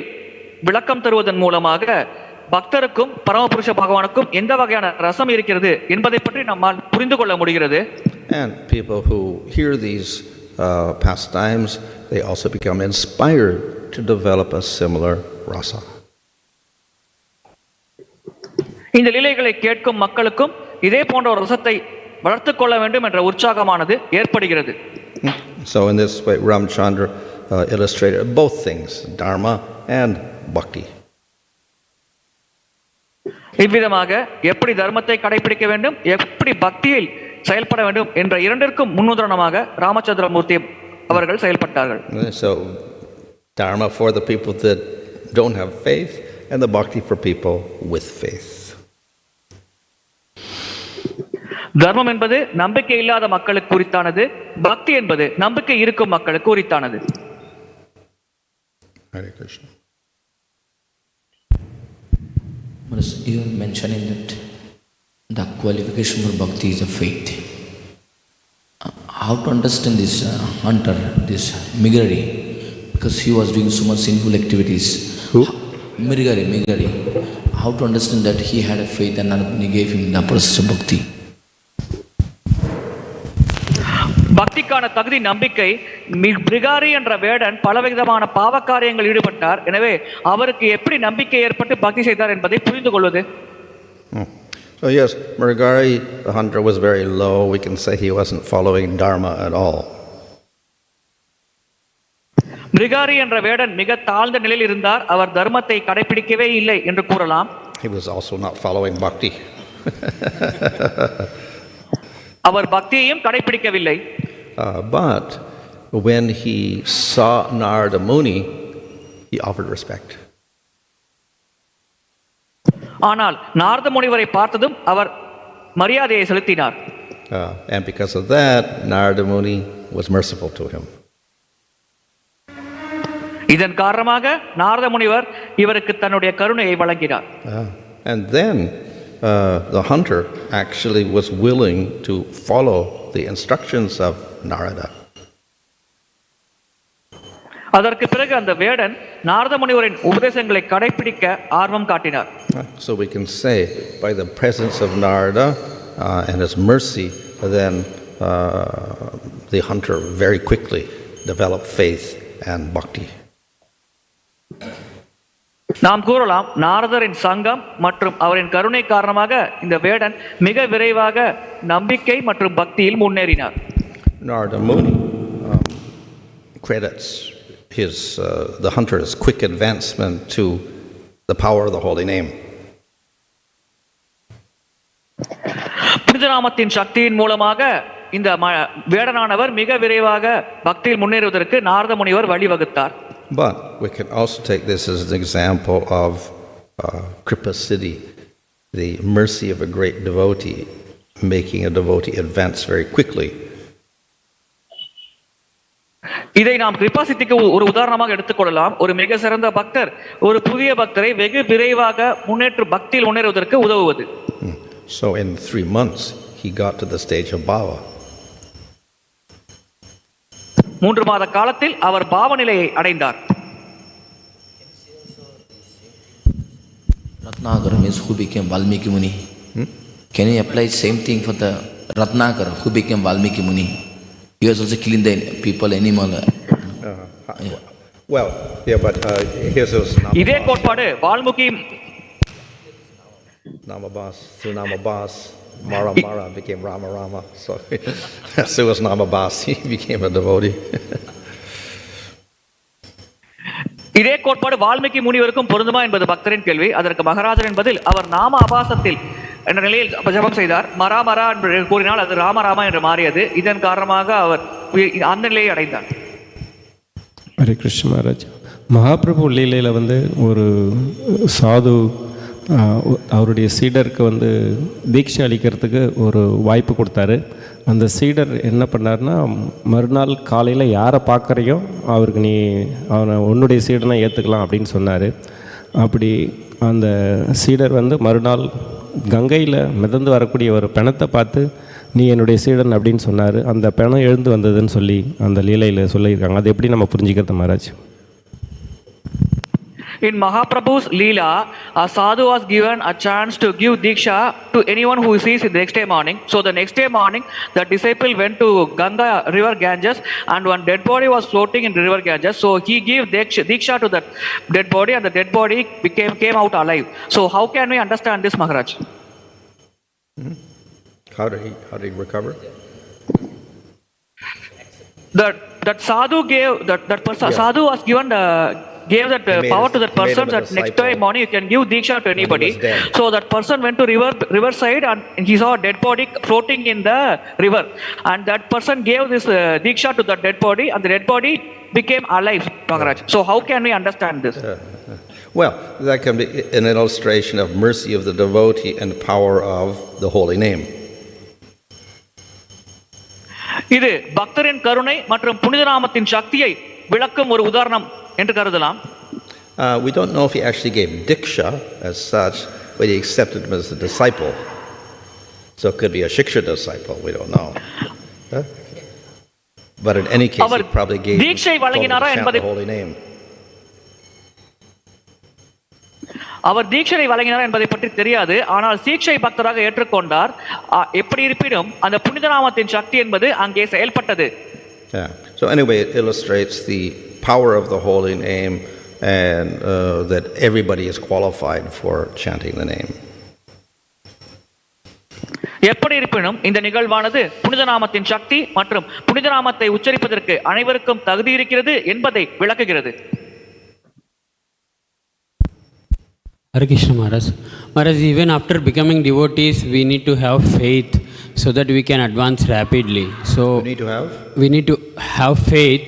விளக்கம் தருவதன் மூலமாக பக்தருக்கும் பரமபுருஷ பகவானுக்கும் எந்த வகையான ரசம் இருக்கிறது என்பதை பற்றி நம்மால் புரிந்து கொள்ள முடிகிறது. And people who hear these pastimes, they also become inspired to develop a similar rasa. இந்த லீலைகளை கேட்கும் மக்களுக்கும் இதே போன்ற ஒரு ரசத்தை வளர்த்துக் கொள்ள வேண்டும் என்ற உற்சாகமானது ஏற்படுகிறது. So in this way Rāmacandra illustrated both things, dharma and bhakti. இவ்விதமாக எப்படி தர்மத்தை கடைபிடிக்க வேண்டும், எப்படி பக்தியில் செயல்பட வேண்டும் என்ற இரண்டிற்கும் முன்னுதாரணமாக ராமச்சந்திரமூர்த்தி அவர்கள் செயல்பட்டார்கள். So dharma for the people that don't have faith and the bhakti for people with faith. தர்மம் என்பது நம்பிக்கை இல்லாத மக்களுக்கு குறித்தானது, பக்தி என்பது நம்பிக்கை இருக்கும் மக்களுக்கு குறித்தானது. Hare Krishna. You are mentioning that the qualification for bhakti is a faith. How to understand this hunter, this Migari, because he was doing so much sinful activities. Who? Migari. How to understand that he had a faith and he gave him the process of bhakti? பக்திக்கான தகுதி நம்பிக்கை. பிரிகாரி என்ற வேடன் பலவிதமான பாவக்காரியங்கள் ஈடுபட்டார். எனவே அவருக்கு எப்படி நம்பிக்கை ஏற்பட்டு பக்தி செய்தார் என்பதை புரிந்து கொள்வது. So yes, Mrigari the hunter was very low. We can say he wasn't following dharma at all. பிரிகாரி என்ற வேடன் மிக தாழ்ந்த நிலையில் இருந்தார். அவர் தர்மத்தை கடைபிடிக்கவே இல்லை என்று கூறலாம். He was also not following bhakti. Our பக்தியையும் கடைபிடிக்கவில்லை. But when he saw Narada Muni, he offered respect. ஆனால் நாரத முனிவரை பார்த்ததும் அவர் மரியாதையை செலுத்தினார். And because of that, Narada Muni was merciful to him. இதன் காரணமாக நாரத முனிவர் இவருக்கு தன்னுடைய கருணையை வழங்கினார். And then the hunter actually was willing to follow the instructions of Narada. அதற்கு பிறகு அந்த வேடன் நாரத முனிவரின் உபதேசங்களை கடைபிடிக்க ஆர்வம் காட்டினார். So we can say by the presence of Narada and his mercy, then the hunter very quickly developed faith and bhakti. நாம் கூறலாம், நாரதரின் சங்கம் மற்றும் அவரின் கருணை காரணமாக இந்த வேடன் மிக விரைவாக நம்பிக்கை மற்றும் பக்தியில் முன்னேறினார். Narada Muni credits the hunter's quick advancement to the power of the holy name. புனிதநாமத்தின் சக்தியின் மூலமாக இந்த வேடனானவர் மிக விரைவாக பக்தியில் முன்னேறுவதற்கு நாரத முனிவர் வழிவகுத்தார். But we can also take this as an example of Kripa Siddhi, the mercy of a great devotee, making a devotee advance very quickly. இதை நாம் கிருபா சித்திக்கு ஒரு உதாரணமாக எடுத்துக்கொள்ளலாம். ஒரு மிக சிறந்த பக்தர் ஒரு புதிய பக்தரை வெகு விரைவாக பக்தியில் முன்னேறுவதற்கு உதவுவது. So in 3 months he got to the stage of bhava. 3 மாத காலத்தில் அவர் பாவ நிலையை அடைந்தார். Ratnakara means who became Valmiki Muni. Can you apply same thing for the Ratnakara who became Valmiki Muni? He was also killing the people, animal. Well, yeah, but here's his இதே கோட்பாடு Valmiki Namabas, through Namabas, Mara became Rama. So it was Namabas, he became a devotee. இதே கோட்பாடு வால்மீகி முனிவருக்கும் பொருந்துமா என்பது பக்தரின் கேள்வி. அதற்கு மகாராஜரின் பதில், அவர் நாம அபாசத்தில் என்ற நிலையில் ஜபம் செய்தார். மரா என்று கூறினால் அது ராம என்று மாறியது. இதன் காரணமாக அவர் அந்த நிலையை அடைந்தார். ஹரே கிருஷ்ண மகாராஜ். மகாபிரபு லீலையில் ஒரு சாது அவருடைய சீடருக்கு தீட்சை அளிக்கிறதுக்கு ஒரு வாய்ப்பு கொடுத்தாரு. அந்த சீடர் என்ன பண்ணார்னா, மறுநாள் காலையில் யாரை பார்க்குறையோ அவருக்கு நீ அவனை உன்னுடைய சீடனை ஏற்றுக்கலாம் அப்படின்னு சொன்னார். அப்படி அந்த சீடர் மறுநாள் கங்கையில் மிதந்து வரக்கூடிய ஒரு பிணத்தை பார்த்து நீ என்னுடைய சீடன் அப்படின்னு சொன்னார். அந்த பிணம் எழுந்து வந்ததுன்னு சொல்லி அந்த லீலையில் சொல்லியிருக்காங்க. அது எப்படி நம்ம புரிஞ்சுக்கிறது Maharaj? In Mahaprabhu's Leela, a sadhu was given a chance to give diksha to anyone who sees it the next day morning. So the next day morning, the disciple went to Ganga river Ganges, and one dead body was floating in the river Ganges. So he gave diksha to that dead body, and the dead body came out alive. So how can we understand this, Maharaj? How did he recover? That sadhu gave that person. Yeah. Sadhu was given gave that power to that person that next day morning you can give diksha to anybody. So that person went to river side and he saw a dead body floating in the river, and that person gave this diksha to that dead body, and the dead body became alive, Maharaj. So how can we understand this? Well, that can be an illustration of mercy of the devotee and power of the holy name. இது பக்தரின் கருணை மற்றும் புனித நாமத்தின் சக்தியை விளக்கும் ஒரு உதாரணம் என்று கருதலாம். We don't know if he actually gave diksha as such, but he accepted him as a disciple. So it could be a shiksha disciple, we don't know. But in any case, he probably gave the holy name. அவர் தீட்சை வழங்கினார் என்பதை பற்றி தெரியாது. ஆனால் சீட்சை பக்தராக ஏற்றுக்கொண்டார். எப்படி இருப்பினும் அந்த புனித நாமத்தின் சக்தி என்பது அங்கே செயல்பட்டது. So anyway, it illustrates the power of the holy name and that everybody is qualified for chanting the name. எப்படி இருப்பினும் இந்த நிகழ்வானது புனித நாமத்தின் சக்தி மற்றும் புனித நாமத்தை உச்சரிப்பதற்கு அனைவருக்கும் தகுதி இருக்கிறது என்பதை விளக்குகிறது. Hare Krishna Maharaj. Maharaj, even after becoming devotees, we need to have faith so that we can advance rapidly. So we need to have faith.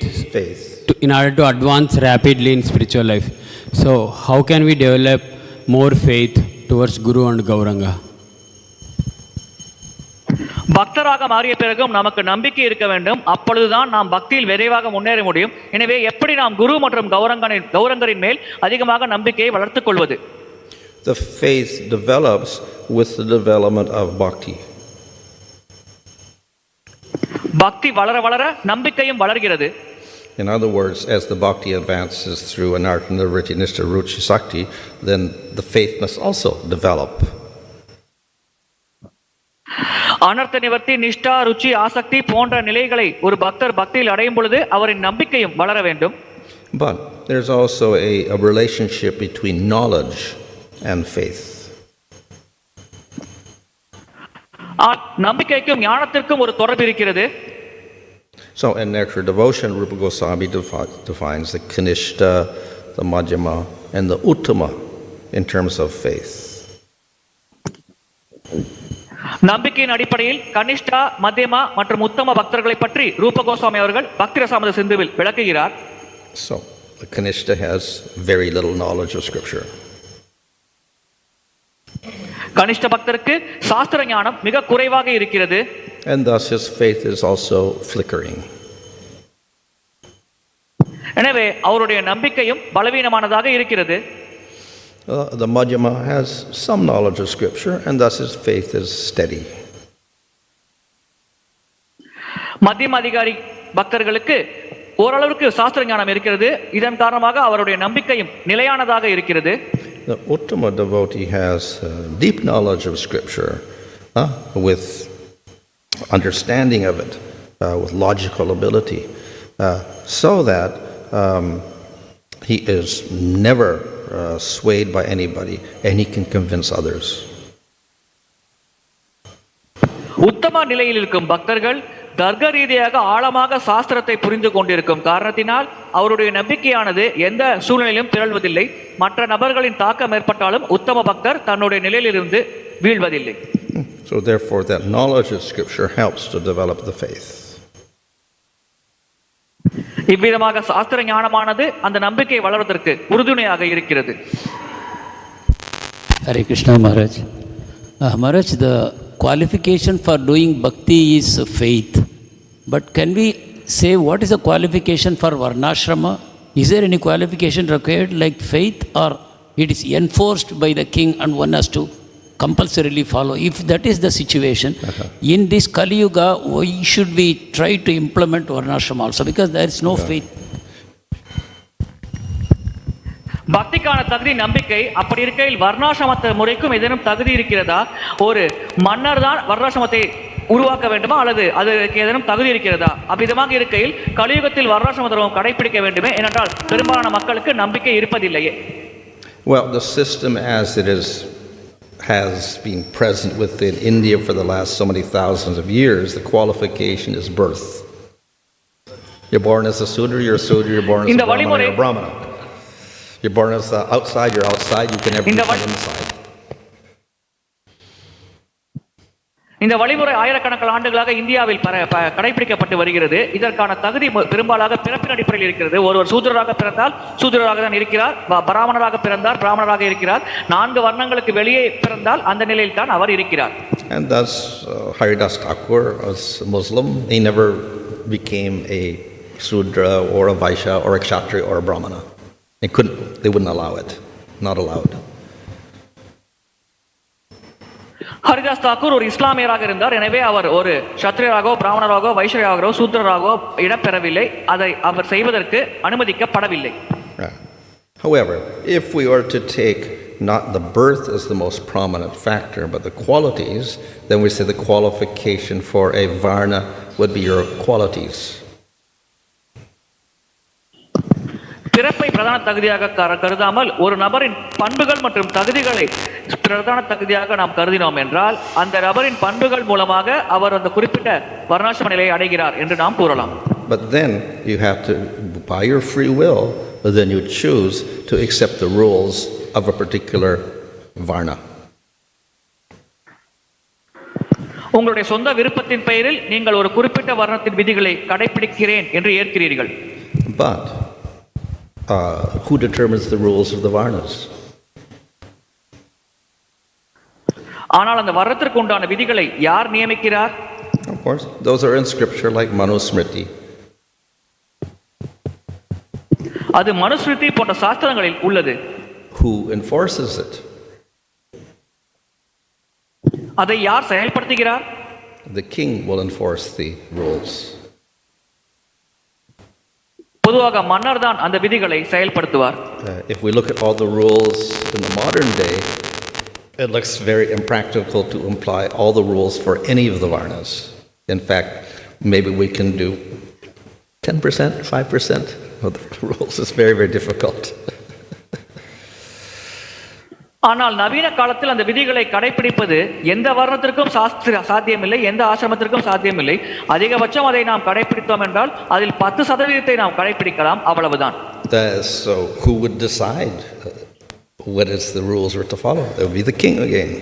In order to advance rapidly in spiritual life. So how can we develop more faith towards Guru and Gauranga? பக்தராக மாறிய பிறகும் நமக்கு நம்பிக்கை இருக்க வேண்டும். அப்பொழுதுதான் நாம் பக்தியில் விரைவாக முன்னேற முடியும். எனவே எப்படி நாம் குரு மற்றும் கௌரங்கரின் மேல் அதிகமாக நம்பிக்கையை வளர்த்துக் கொள்வது? The faith develops with the development of bhakti. பக்தி வளர வளர நம்பிக்கையும் வளர்கிறது. In other words, as the bhakti advances through anartha nivritti nishta ruchi sakti, then the faith must also develop. அனர்த்த நிவர்த்தி நிஷ்டா ருச்சி ஆசக்தி போன்ற நிலைகளை ஒரு பக்தர் பக்தியில் அடையும் பொழுது அவரின் நம்பிக்கையும் வளர வேண்டும். But there's also a relationship between knowledge and faith. நம்பிக்கைக்கும் ஞானத்திற்கும் ஒரு தொடர்பு இருக்கிறது. So in Nectar Devotion, Rupa Goswami defines the Kanishta, the Madhyama, and the Uttama in terms of faith. நம்பிக்கையின் அடிப்படையில் கனிஷ்டா, மத்தியமா மற்றும் உத்தம பக்தர்களை பற்றி ரூப கோஸ்வாமி அவர்கள் பக்தி ரசாமத சிந்துவில் விளக்குகிறார். So the Kanishta has very little knowledge of scripture. கனிஷ்ட பக்தருக்கு சாஸ்திர ஞானம் மிக குறைவாக இருக்கிறது. And thus his faith is also flickering. எனவே அவருடைய நம்பிக்கையும் பலவீனமானதாக இருக்கிறது. The Madhyama has some knowledge of scripture and thus his faith is steady. மத்தியம அதிகாரி பக்தர்களுக்கு ஓரளவுக்கு சாஸ்திர ஞானம் இருக்கிறது. இதன் காரணமாக அவருடைய நம்பிக்கையும் நிலையானதாக இருக்கிறது. The Uttama devotee has deep knowledge of scripture with understanding of it, with logical ability, so that he is never swayed by anybody and he can convince others. உத்தம நிலையில் இருக்கும் பக்தர்கள் தர்க்க ரீதியாக ஆழமாக சாஸ்திரத்தை புரிந்து கொண்டிருக்கும் காரணத்தினால் அவருடைய நம்பிக்கையானது எந்த சூழ்நிலையிலும் பிறழ்வதில்லை. மற்ற நபர்களின் தாக்கம் ஏற்பட்டாலும் உத்தம பக்தர் தன்னுடைய நிலையிலிருந்து வீழ்வதில்லை. So therefore that knowledge of scripture helps to develop the faith. இவ்விதமாக சாஸ்திர ஞானமானது அந்த நம்பிக்கை வளர்வதற்கு உறுதுணையாக இருக்கிறது. Hare Krishna Maharaj. Maharaj, the qualification for doing bhakti is faith. But can we say what is the qualification for varnashrama? Is there any qualification required like faith, or it is enforced by the king and one has to compulsorily follow? If that is the situation, in this Kali Yuga, why should we try to implement varnashrama also? Because there is no faith. பக்திக்கான தகுதி நம்பிக்கை. அப்படி இருக்கையில் வர்ணாசிரம முறைக்கும் ஏதேனும் தகுதி இருக்கிறதா? ஒரு மன்னர் தான் வர்ணாசிரமத்தை உருவாக்க வேண்டுமா அல்லது அதற்கு ஏதேனும் தகுதி இருக்கிறதா? அவ்விதமாக இருக்கையில் கலியுகத்தில் வர்ணாசிரம தர்மம் கடைபிடிக்க வேண்டுமே, ஏனென்றால் பெரும்பாலான மக்களுக்கு நம்பிக்கை இருப்பதில்லையே. Well, the system as it is has been present within India for the last so many thousands of years. The qualification is birth. You're born as a Sudra, you're a Sudra. You're born as a Brahmana, you're a Brahmana. You're born as outside, you're outside. You can never become inside. இந்த வழிமுறை ஆயிரக்கணக்கான ஆண்டுகளாக இந்தியாவில் கடைபிடிக்கப்பட்டு வருகிறது. இதற்கான தகுதி பெரும்பாலாக பிறப்பின் அடிப்படையில் இருக்கிறது. ஒருவர் சூத்திரராக பிறந்தால் சூத்திரராக தான் இருக்கிறார், பிராமணராக பிறந்தால் பிராமணராக இருக்கிறார், 4 வர்ணங்களுக்கு வெளியே பிறந்தால் அந்த நிலையில் தான் அவர் இருக்கிறார். And thus Haridas Thakur was a Muslim. He never became a Sudra or a Vaishya or a Kshatriya or a Brahmana. They wouldn't allow it. Not allowed. Haridas Thakur ஒரு இஸ்லாமியராக இருந்தார். எனவே அவர் ஒரு சத்திரியராகவோ பிராமணராகவோ வைஷ்யராகவோ சூத்திரராகவோ இடம்பெறவில்லை. அதை அவர் செய்வதற்கு அனுமதிக்கப்படவில்லை. However, if we were to take not the birth as the most prominent factor but the qualities, then we say the qualification for a varna would be your qualities. பிறப்பை பிரதான தகுதியாக கருதாமல் ஒரு நபரின் பண்புகள் மற்றும் தகுதிகளை பிரதான தகுதியாக நாம் கருதினோம் என்றால் அந்த நபரின் பண்புகள் மூலமாக அவர் அந்த குறிப்பிட்ட வர்ணாசிரம நிலையை அடைகிறார் என்று நாம் கூறலாம். But then you have to, by your free will, then you choose to accept the rules of a particular varna. உங்களுடைய சொந்த விருப்பத்தின் பெயரில் நீங்கள் ஒரு குறிப்பிட்ட வர்ணத்தின் விதிகளை கடைபிடிக்கிறேன் என்று ஏற்கிறீர்கள். But who determines the rules of the varnas? ஆனால் அந்த வர்ணத்திற்கு உண்டான விதிகளை யார் நியமிக்கிறார்? Of course, those are in scripture like Manusmriti. அது மனுஸ்மிருதி போன்ற சாஸ்திரங்களில் உள்ளது. Who enforces it? அதை யார் செயல்படுத்துகிறார்? The king will enforce the rules. பொதுவாக மன்னர் தான் அந்த விதிகளை செயல்படுத்துவார். If we look at all the rules in the modern day, it looks very impractical to apply all the rules for any of the varnas. In fact, maybe we can do 10%, 5% of the rules. It's very, very difficult. ஆனால் நவீன காலத்தில் அந்த விதிகளை கடைபிடிப்பது எந்த வர்ணத்திற்கும் சாத்தியமில்லை, எந்த ஆசிரமத்திற்கும் சாத்தியமில்லை. அதிகபட்சம் அதை நாம் கடைபிடித்தோம் என்றால் அதில் 10% நாம் கடைபிடிக்கலாம், அவ்வளவுதான். So who would decide what is the rules we're to follow? It would be the king again.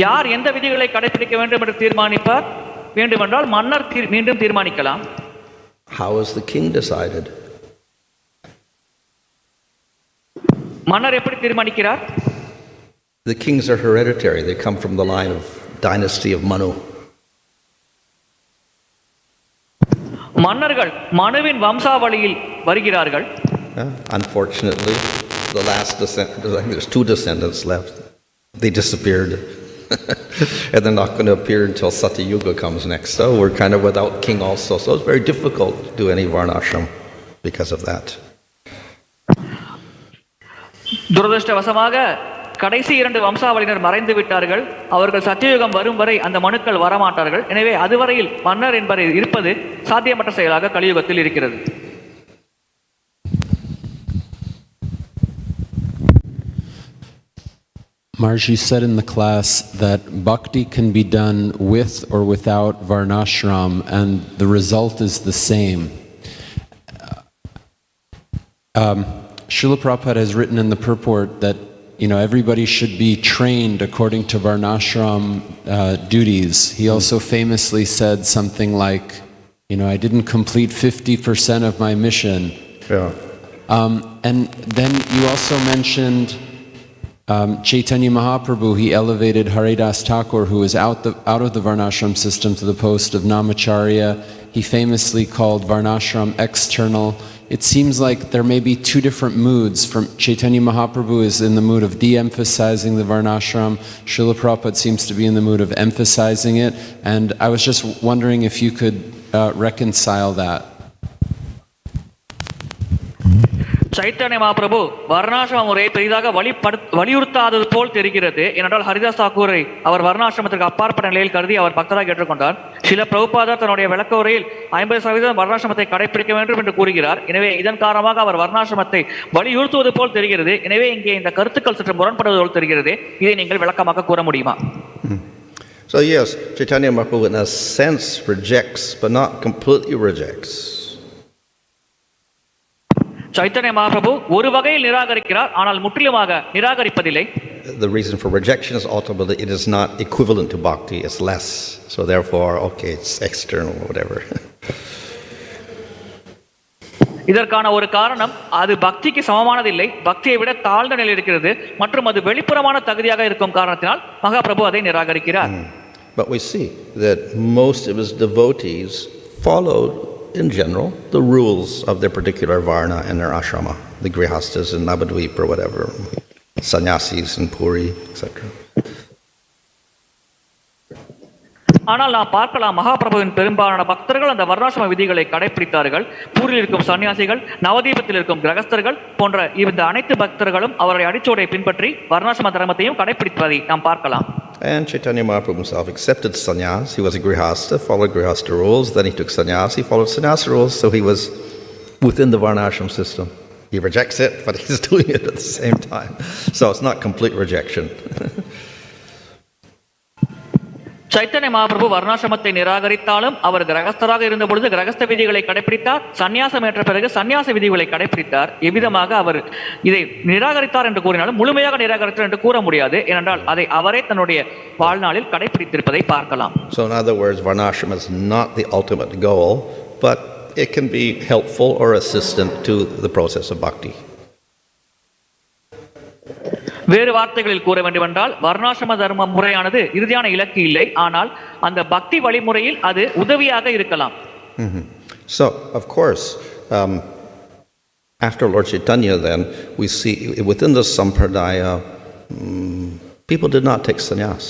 யார் எந்த விதிகளை கடைபிடிக்க வேண்டும் என்று தீர்மானிப்பார்? வேண்டுமென்றால் மன்னர் மீண்டும் தீர்மானிக்கலாம். How is the king decided? மன்னர் எப்படி தீர்மானிக்கிறார்? The kings are hereditary. They come from the line of dynasty of Manu. மன்னர்கள் மனுவின் வம்சாவளியில் வருகிறார்கள். Unfortunately, the last there's 2 descendants left. They disappeared. And they're not going to appear until Satyuga comes next. So we're kind of without king also. So it's very difficult to do any varnashram because of that. துரதிருஷ்டவசமாக கடைசி 2 வம்சாவளியினர் மறைந்து விட்டார்கள். அவர்கள் சத்தியுகம் வரும் வரை அந்த மனுக்கள் வரமாட்டார்கள். எனவே அதுவரையில் மன்னர் என்பது இருப்பது சாத்தியமற்ற செயலாக கலியுகத்தில் இருக்கிறது. Marji said in the class that bhakti can be done with or without varnashram, and the result is the same. Srila Prabhupada has written in the purport that everybody should be trained according to varnashram duties. He also famously said something like, I didn't complete 50% of my mission. Yeah. And then you also mentioned Chaitanya Mahaprabhu. He elevated Haridas Thakur, who was out of the varnashram system, to the post of namacharya. He famously called varnashram external. It seems like there may be 2 different moods. From Chaitanya Mahaprabhu is in the mood of de-emphasizing the varnashram. Srila Prabhupada seems to be in the mood of emphasizing it. And I was just wondering if you could reconcile that. Chaitanya Mahaprabhu வர்ணாசிரம முறையை பெரிதாக வலியுறுத்தாதது போல் தெரிகிறது. ஏனென்றால் ஹரிதாஸ் தாக்கூரை அவர் வர்ணாசிரமத்திற்கு அப்பாற்பட்ட நிலையில் கருதி அவர் பக்தராக ஏற்றுக்கொண்டார். சில பிரபுபாதர் தன்னுடைய விளக்க உரையில் 50% வர்ணாசிரமத்தை கடைபிடிக்க வேண்டும் என்று கூறுகிறார். எனவே இதன் காரணமாக அவர் வர்ணாசிரமத்தை வலியுறுத்துவது போல் தெரிகிறது. எனவே இங்கே இந்த கருத்துக்கள் சற்று முரண்படுவது போல் தெரிகிறது. இதை நீங்கள் விளக்கமாக கூற முடியுமா? So yes, Chaitanya Mahaprabhu in a sense rejects, but not completely rejects. Chaitanya Mahaprabhu ஒரு வகையில் நிராகரிக்கிறார், ஆனால் முற்றிலுமாக நிராகரிப்பதில்லை. The reason for rejection is ultimately it is not equivalent to bhakti, it's less. So therefore, okay, it's external or whatever. இதற்கான ஒரு காரணம் அது பக்திக்கு சமமானதில்லை, பக்தியை விட தாழ்ந்த நிலையில் இருக்கிறது மற்றும் அது வெளிப்புறமான தகுதியாக இருக்கும் காரணத்தினால் மகாபிரபு அதை நிராகரிக்கிறார். But we see that most of his devotees followed in general the rules of their particular varna and their āśrama, the grihastas in Navadvip or whatever, sannyasis in Puri, etc. ஆனால் நாம் பார்க்கலாம் மகாபிரபுவின் பெரும்பாலான பக்தர்கள் அந்த வர்ணாசிரம விதிகளை கடைபிடித்தார்கள். பூரியில் இருக்கும் சன்னியாசிகள், நவதீபத்தில் இருக்கும் கிரகஸ்தர்கள் போன்ற இந்த அனைத்து பக்தர்களும் அவருடைய அடிச்சோடை பின்பற்றி வர்ணாசிரம தர்மத்தையும் கடைபிடிப்பதை நாம் பார்க்கலாம். And Chaitanya Mahaprabhu himself accepted sannyas. He was a grihasta, followed grihasta rules. Then he took sannyas. He followed sannyasa rules. So he was within the varnashram system. He rejects it, but he's doing it at the same time. So it's not complete rejection. Chaitanya Mahaprabhu வர்ணாசிரமத்தை நிராகரித்தாலும் அவர் கிரகஸ்தராக இருந்த பொழுது கிரகஸ்த விதிகளை கடைபிடித்தார். சன்னியாசம் ஏற்ற பிறகு சன்னியாச விதிகளை கடைபிடித்தார். எவ்விதமாக அவர் இதை நிராகரித்தார் என்று கூறினாலும் முழுமையாக நிராகரித்தார் என்று கூற முடியாது. ஏனென்றால் அதை அவரே தன்னுடைய வாழ்நாளில் கடைபிடித்திருப்பதை பார்க்கலாம். So in other words, varnashram is not the ultimate goal, but it can be helpful or assistant to the process of bhakti. வேறு வார்த்தைகளில் கூற வேண்டுமென்றால் வர்ணாசிரம தர்ம முறையானது இறுதியான இலக்கு இல்லை, ஆனால் அந்த பக்தி வழிமுறையில் அது உதவியாக இருக்கலாம். So of course, after Lord Chaitanya, then we see within the sampradaya, people did not take sannyas.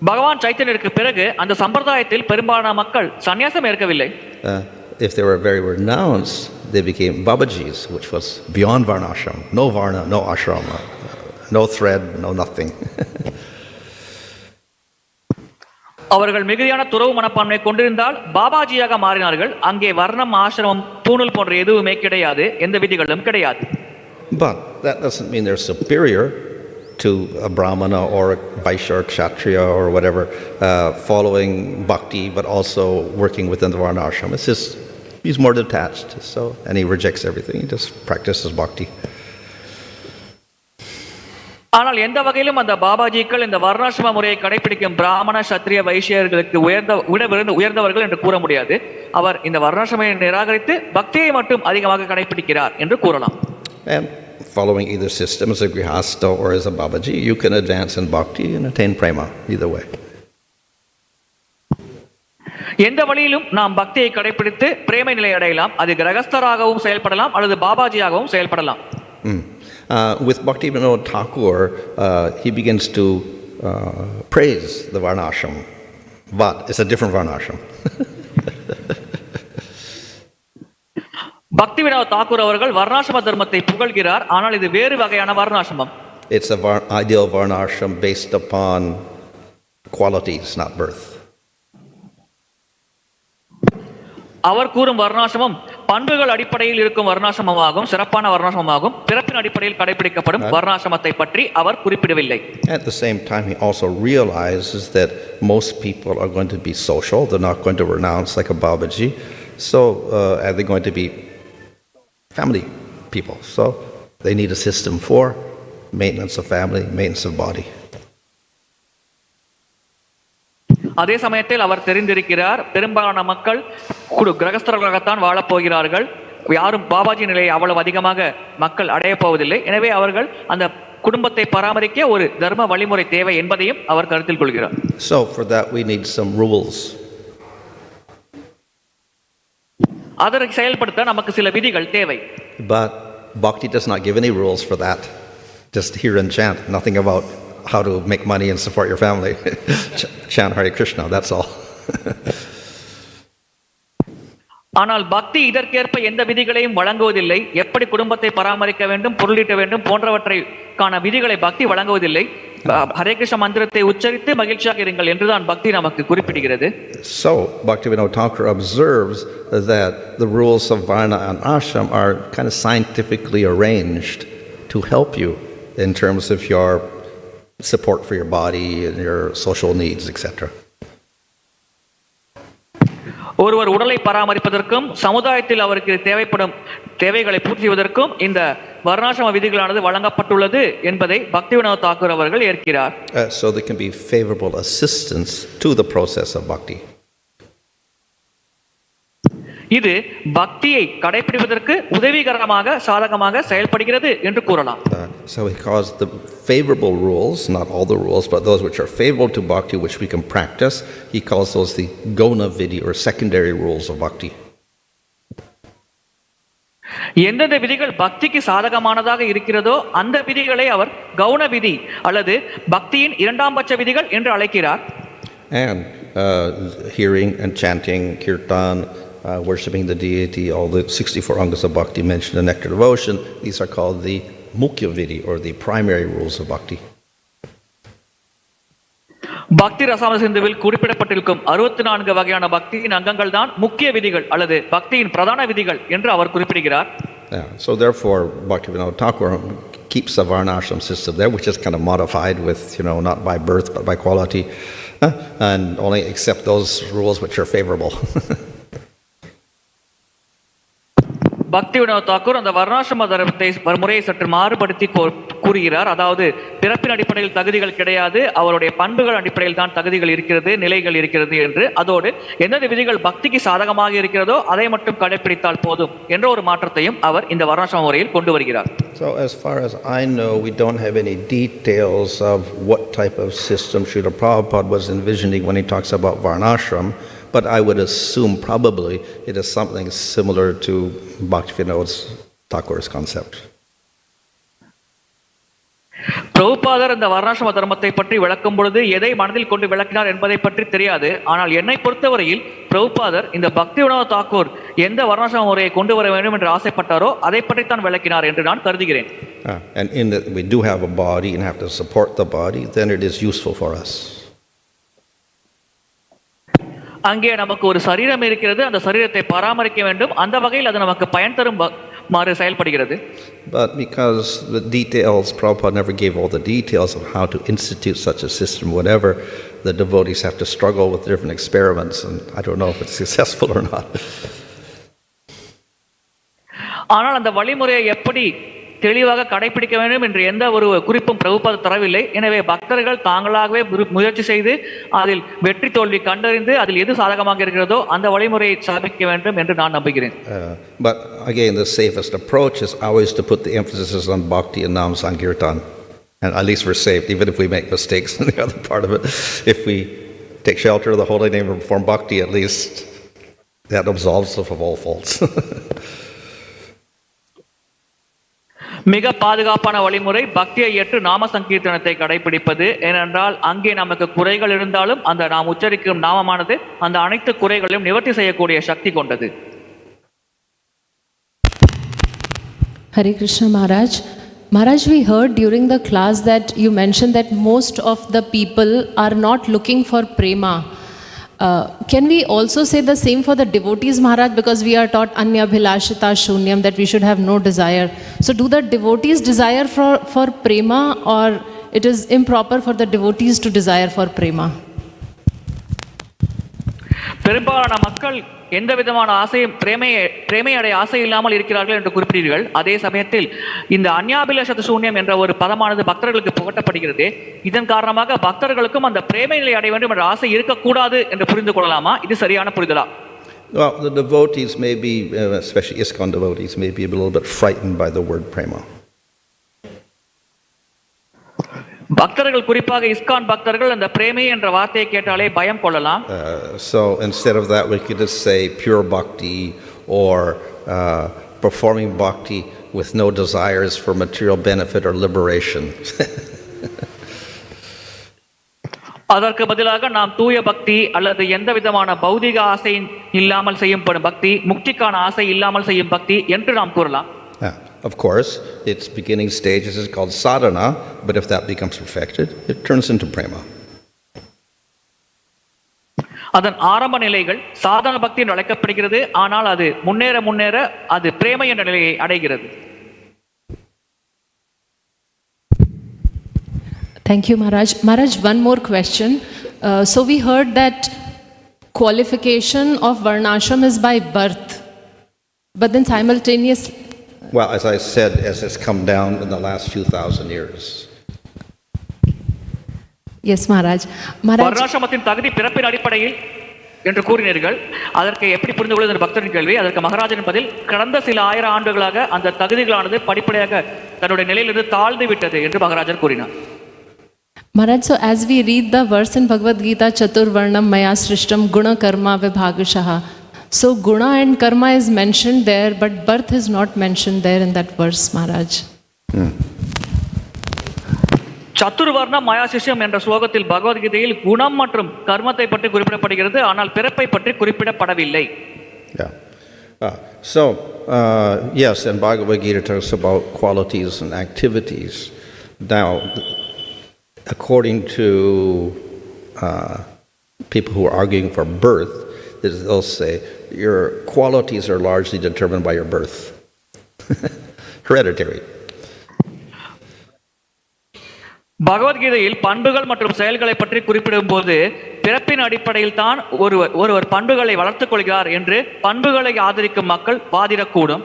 பகவான் சைத்தன்யருக்கு பிறகு அந்த சம்பிரதாயத்தில் பெரும்பாலான மக்கள் சந்நியாசம் ஏற்கவில்லை. If they were very renounced, they became Babajis, which was beyond Varnashrama. No Varna, no āśrama, no thread, no nothing. அவர்கள் மிகுதியான துறவு மனப்பான்மை கொண்டிருந்தால் பாபாஜியாக மாறினார்கள். அங்கே வர்ணம், ஆசிரமம், பூணூல் போன்ற எதுவுமே கிடையாது, எந்த விதிகளும் கிடையாது. But that doesn't mean they're superior to a brahmana or a vaishya or kshatriya or whatever, following bhakti, but also working within the varnashrama. It's just, he's more detached, so, and he rejects everything. He just practices bhakti. ஆனால் எந்த வகையிலும் அந்த பாபாஜிக்கள் இந்த வர்ணாசிரம முறையை கடைபிடிக்கும் பிராமண, சத்திரிய, வைசியர்களுக்கு உயர்ந்தவர்கள் என்று கூற முடியாது. அவர் இந்த வர்ணாசிரமையை நிராகரித்து பக்தியை மட்டும் அதிகமாக கடைபிடிக்கிறார் என்று கூறலாம். And following either system as a grihasta or as a babaji, you can advance in bhakti and attain prema, either way. எந்த வழியிலும் நாம் பக்தியை கடைபிடித்து பிரேமை நிலை அடையலாம். அது கிரகஸ்தராகவும் செயல்படலாம் அல்லது பாபாஜியாகவும் செயல்படலாம். With Bhaktivinoda Thakur, he begins to praise the varnashram. But it's a different varnashram. Bhaktivinoda Thakur அவர்கள் வர்ணாசிரம தர்மத்தை புகழ்கிறார், ஆனால் இது வேறு வகையான வர்ணாசிரமம். It's a ideal varnashram based upon qualities, not birth. அவர் கூறும் வர்ணாசிரமம் பண்புகள் அடிப்படையில் இருக்கும் வர்ணாசிரமமாகும், சிறப்பான வர்ணாசிரமமாகும். பிறப்பின் அடிப்படையில் கடைபிடிக்கப்படும் வர்ணாசிரமத்தை பற்றி அவர் குறிப்பிடவில்லை. At the same time, he also realizes that most people are going to be social. They're not going to renounce like a Babaji. So they're going to be family people. So they need a system for maintenance of family, maintenance of body. அதே சமயத்தில் அவர் தெரிந்திருக்கிறார், பெரும்பாலான மக்கள் கிரகஸ்தர்களாகத்தான் வாழப் போகிறார்கள். யாரும் பாபாஜி நிலையை அவ்வளவு அதிகமாக மக்கள் அடையப் போவதில்லை. எனவே அவர்கள் அந்த குடும்பத்தை பராமரிக்க ஒரு தர்ம வழிமுறை தேவை என்பதையும் அவர் கருத்தில் கொள்கிறார். So for that we need some rules. அதனை செயல்படுத்த நமக்கு சில விதிகள் தேவை. But Bhakti does not give any rules for that. Just hear and chant. Nothing about how to make money and support your family. Chant Hare Krishna, that's all. ஆனால் பக்தி இதற்கேற்ப எந்த விதிகளையும் வழங்குவதில்லை. எப்படி குடும்பத்தை பராமரிக்க வேண்டும், பொருளீட்ட வேண்டும் போன்றவற்றைக்கான விதிகளை பக்தி வழங்குவதில்லை. ஹரே கிருஷ்ண மந்திரத்தை உச்சரித்து மகிழ்ச்சியாக இருங்கள் என்றுதான் பக்தி நமக்கு குறிப்பிடுகிறது. So Bhaktivinoda Thakur observes that the rules of varna and ashram are kind of scientifically arranged to help you in terms of your support for your body and your social needs, etc. ஒருவர் உடலை பராமரிப்பதற்கும் சமுதாயத்தில் அவருக்கு தேவைப்படும் தேவைகளை பூர்த்தி செய்வதற்கும் இந்த வர்ணாசிரம விதிகளானது வழங்கப்பட்டுள்ளது என்பதை பக்திவினோத தாக்கூர் அவர்கள் ஏற்கிறார். So there can be favorable assistance to the process of bhakti. இது பக்தியை கடைபிடிப்பதற்கு உதவிகரமாக சாதகமாக செயல்படுகிறது என்று கூறலாம். So he calls the favorable rules, not all the rules, but those which are favorable to bhakti, which we can practice, he calls those the guṇa-vidhi or secondary rules of bhakti. எந்தெந்த விதிகள் பக்திக்கு சாதகமானதாக இருக்கிறதோ அந்த விதிகளை அவர் கௌண விதி அல்லது பக்தியின் இரண்டாம் பட்ச விதிகள் என்று அழைக்கிறார். And hearing and chanting, kirtan, worshipping the deity, all the 64 angas of bhakti mentioned in Nectar Devotion, these are called the mukhya vidhi or the primary rules of bhakti. பக்தி ரசாம சிந்துவில் குறிப்பிடப்பட்டிருக்கும் 64 வகையான பக்தியின் அங்கங்கள் தான் முக்கிய விதிகள் அல்லது பக்தியின் பிரதான விதிகள் என்று அவர் குறிப்பிடுகிறார். So therefore Bhaktivinoda Thakur keeps a varnashram system there, which is kind of modified with, not by birth but by quality, and only accept those rules which are favorable. Bhaktivinoda Thakur அந்த வர்ணாசிரம தர்மத்தை முறையை சற்று மாறுபடுத்தி கூறுகிறார். அதாவது பிறப்பின் அடிப்படையில் தகுதிகள் கிடையாது, அவருடைய பண்புகள் அடிப்படையில் தான் தகுதிகள் இருக்கிறது, நிலைகள் இருக்கிறது என்று. அதோடு எந்தெந்த விதிகள் பக்திக்கு சாதகமாக இருக்கிறதோ அதை மட்டும் கடைபிடித்தால் போதும் என்ற ஒரு மாற்றத்தையும் அவர் இந்த வர்ணாசிரம முறையில் கொண்டு வருகிறார். So as far as I know, we don't have any details of what type of system Srila Prabhupada was envisioning when he talks about varnashram. But I would assume probably it is something similar to Bhaktivinoda Thakur's concept. பிரபுபாதர் இந்த வர்ணாசிரம தர்மத்தை பற்றி விளக்கும் பொழுது எதை மனதில் கொண்டு விளக்கினார் என்பதை பற்றி தெரியாது. ஆனால் என்னை பொறுத்தவரையில் பிரபுபாதர் இந்த பக்திவினோத தாக்கூர் எந்த வர்ணாசிரம முறையை கொண்டு வர வேண்டும் என்று ஆசைப்பட்டாரோ அதை பற்றித்தான் விளக்கினார் என்று நான் கருதுகிறேன். And in that we do have a body and have to support the body, then it is useful for us. அங்கே நமக்கு ஒரு சரீரம் இருக்கிறது, அந்த சரீரத்தை பராமரிக்க வேண்டும், அந்த வகையில் அது நமக்கு பயன் தரும் மாறு செயல்படுகிறது. But because the details, Prabhupada never gave all the details of how to institute such a system, whatever, the devotees have to struggle with different experiments, and I don't know if it's successful or not. ஆனால் அந்த வழிமுறையை எப்படி தெளிவாக கடைபிடிக்க வேண்டும் என்று எந்த ஒரு குறிப்பும் பிரபுபாத தரவில்லை. எனவே பக்தர்கள் தாங்களாகவே முயற்சி செய்து அதில் வெற்றி தோல்வி கண்டறிந்து அதில் எது சாதகமாக இருக்கிறதோ அந்த வழிமுறையை சாதிக்க வேண்டும் என்று நான் நம்புகிறேன். But again, the safest approach is always to put the emphasis on Bhakti and Nam Sankirtan. And at least we're saved, even if we make mistakes in the other part of it. If we take shelter of the holy name and perform Bhakti, at least that absolves us of all faults. மிக பாதுகாப்பான வழிமுறை பக்தியை ஏற்று நாம சங்கீர்த்தனத்தை கடைபிடிப்பது. ஏனென்றால் அங்கே நமக்கு குறைகள் இருந்தாலும் அந்த நாம் உச்சரிக்கும் நாமமானது அந்த அனைத்து குறைகளையும் நிவர்த்தி செய்யக்கூடிய சக்தி கொண்டது. Hare Krishna Maharaj. Maharaj, we heard during the class that you mentioned that most of the people are not looking for prema. Can we also say the same for the devotees, Maharaj? Because we are taught anya bhilashita shunyam, that we should have no desire. So do the devotees desire for prema, or it is improper for the devotees to desire for prema? பெரும்பாலான மக்கள் எந்த விதமான ஆசையும் பிரேமை அடைய ஆசை இல்லாமல் இருக்கிறார்கள் என்று குறிப்பிட்டீர்கள். அதே சமயத்தில் இந்த அந்யாபிலாஷத சூன்யம் என்ற ஒரு பதமானது பக்தர்களுக்கு புகட்டப்படுகிறது. இதன் காரணமாக பக்தர்களுக்கும் அந்த பிரேமை நிலை அடைய வேண்டும் என்ற ஆசை இருக்கக்கூடாது என்று புரிந்து கொள்ளலாமா? இது சரியான புரிதலா? Well, the devotees may be, especially ISKCON devotees, may be a little bit frightened by the word prema. பக்தர்கள் குறிப்பாக இஸ்கான் பக்தர்கள் அந்த பிரேமை என்ற வார்த்தையை கேட்டாலே பயம் கொள்ளலாம். So instead of that we could just say pure bhakti or performing bhakti with no desires for material benefit or liberation. அதற்கு பதிலாக நாம் தூய பக்தி அல்லது எந்த விதமான பௌதிக ஆசை இல்லாமல் செய்யும் பக்தி, முக்திக்கான ஆசை இல்லாமல் செய்யும் பக்தி என்று நாம் கூறலாம். Of course, its beginning stages is called sadhana, but if that becomes perfected, it turns into prema. அதன் ஆரம்ப நிலைகள் சாதன பக்தி என்று அழைக்கப்படுகிறது. ஆனால் அது முன்னேற அது பிரேமை என்ற நிலையை அடைகிறது. Thank you, Maharaj. Maharaj, one more question. So we heard that qualification of varnashram is by birth, but then simultaneously... Well, as I said, as it's come down in the last few thousand years. Yes, Maharaj. வர்ணாசிரமத்தின் தகுதி பிறப்பின் அடிப்படையில் என்று கூறினீர்கள். அதற்கு எப்படி புரிந்து கொள்வது பக்தரின் கேள்வி. அதற்கு மகாராஜன் பதில், கடந்த சில ஆயிரம் ஆண்டுகளாக அந்த தகுதிகளானது படிப்படியாக தன்னுடைய நிலையிலிருந்து தாழ்ந்து விட்டது என்று மகாராஜன் கூறினார். Maharaj, so as we read the verse in Bhagavad Gita, Chatur Varnam Maya Srishtam Guna Karma Vibhagashaha. So guna and karma is mentioned there, but birth is not mentioned there in that verse, Maharaj. சத்துர்வர்ண மயாசிஷ்யம் என்ற ஸ்லோகத்தில் பகவத்கீதையில் குணம் மற்றும் கர்மத்தை பற்றி குறிப்பிடப்படுகிறது, ஆனால் பிறப்பை பற்றி குறிப்பிடப்படவில்லை. So yes, and Bhagavad Gita talks about qualities and activities. Now, according to people who are arguing for birth, they'll say your qualities are largely determined by your birth. Hereditary. பகவத்கீதையில் பண்புகள் மற்றும் செயல்களை பற்றி குறிப்பிடும் போது பிறப்பின் அடிப்படையில் தான் ஒருவர் பண்புகளை வளர்த்துக் கொள்கிறார் என்று பண்புகளை ஆதரிக்கும் மக்கள் வாதிடக்கூடும்.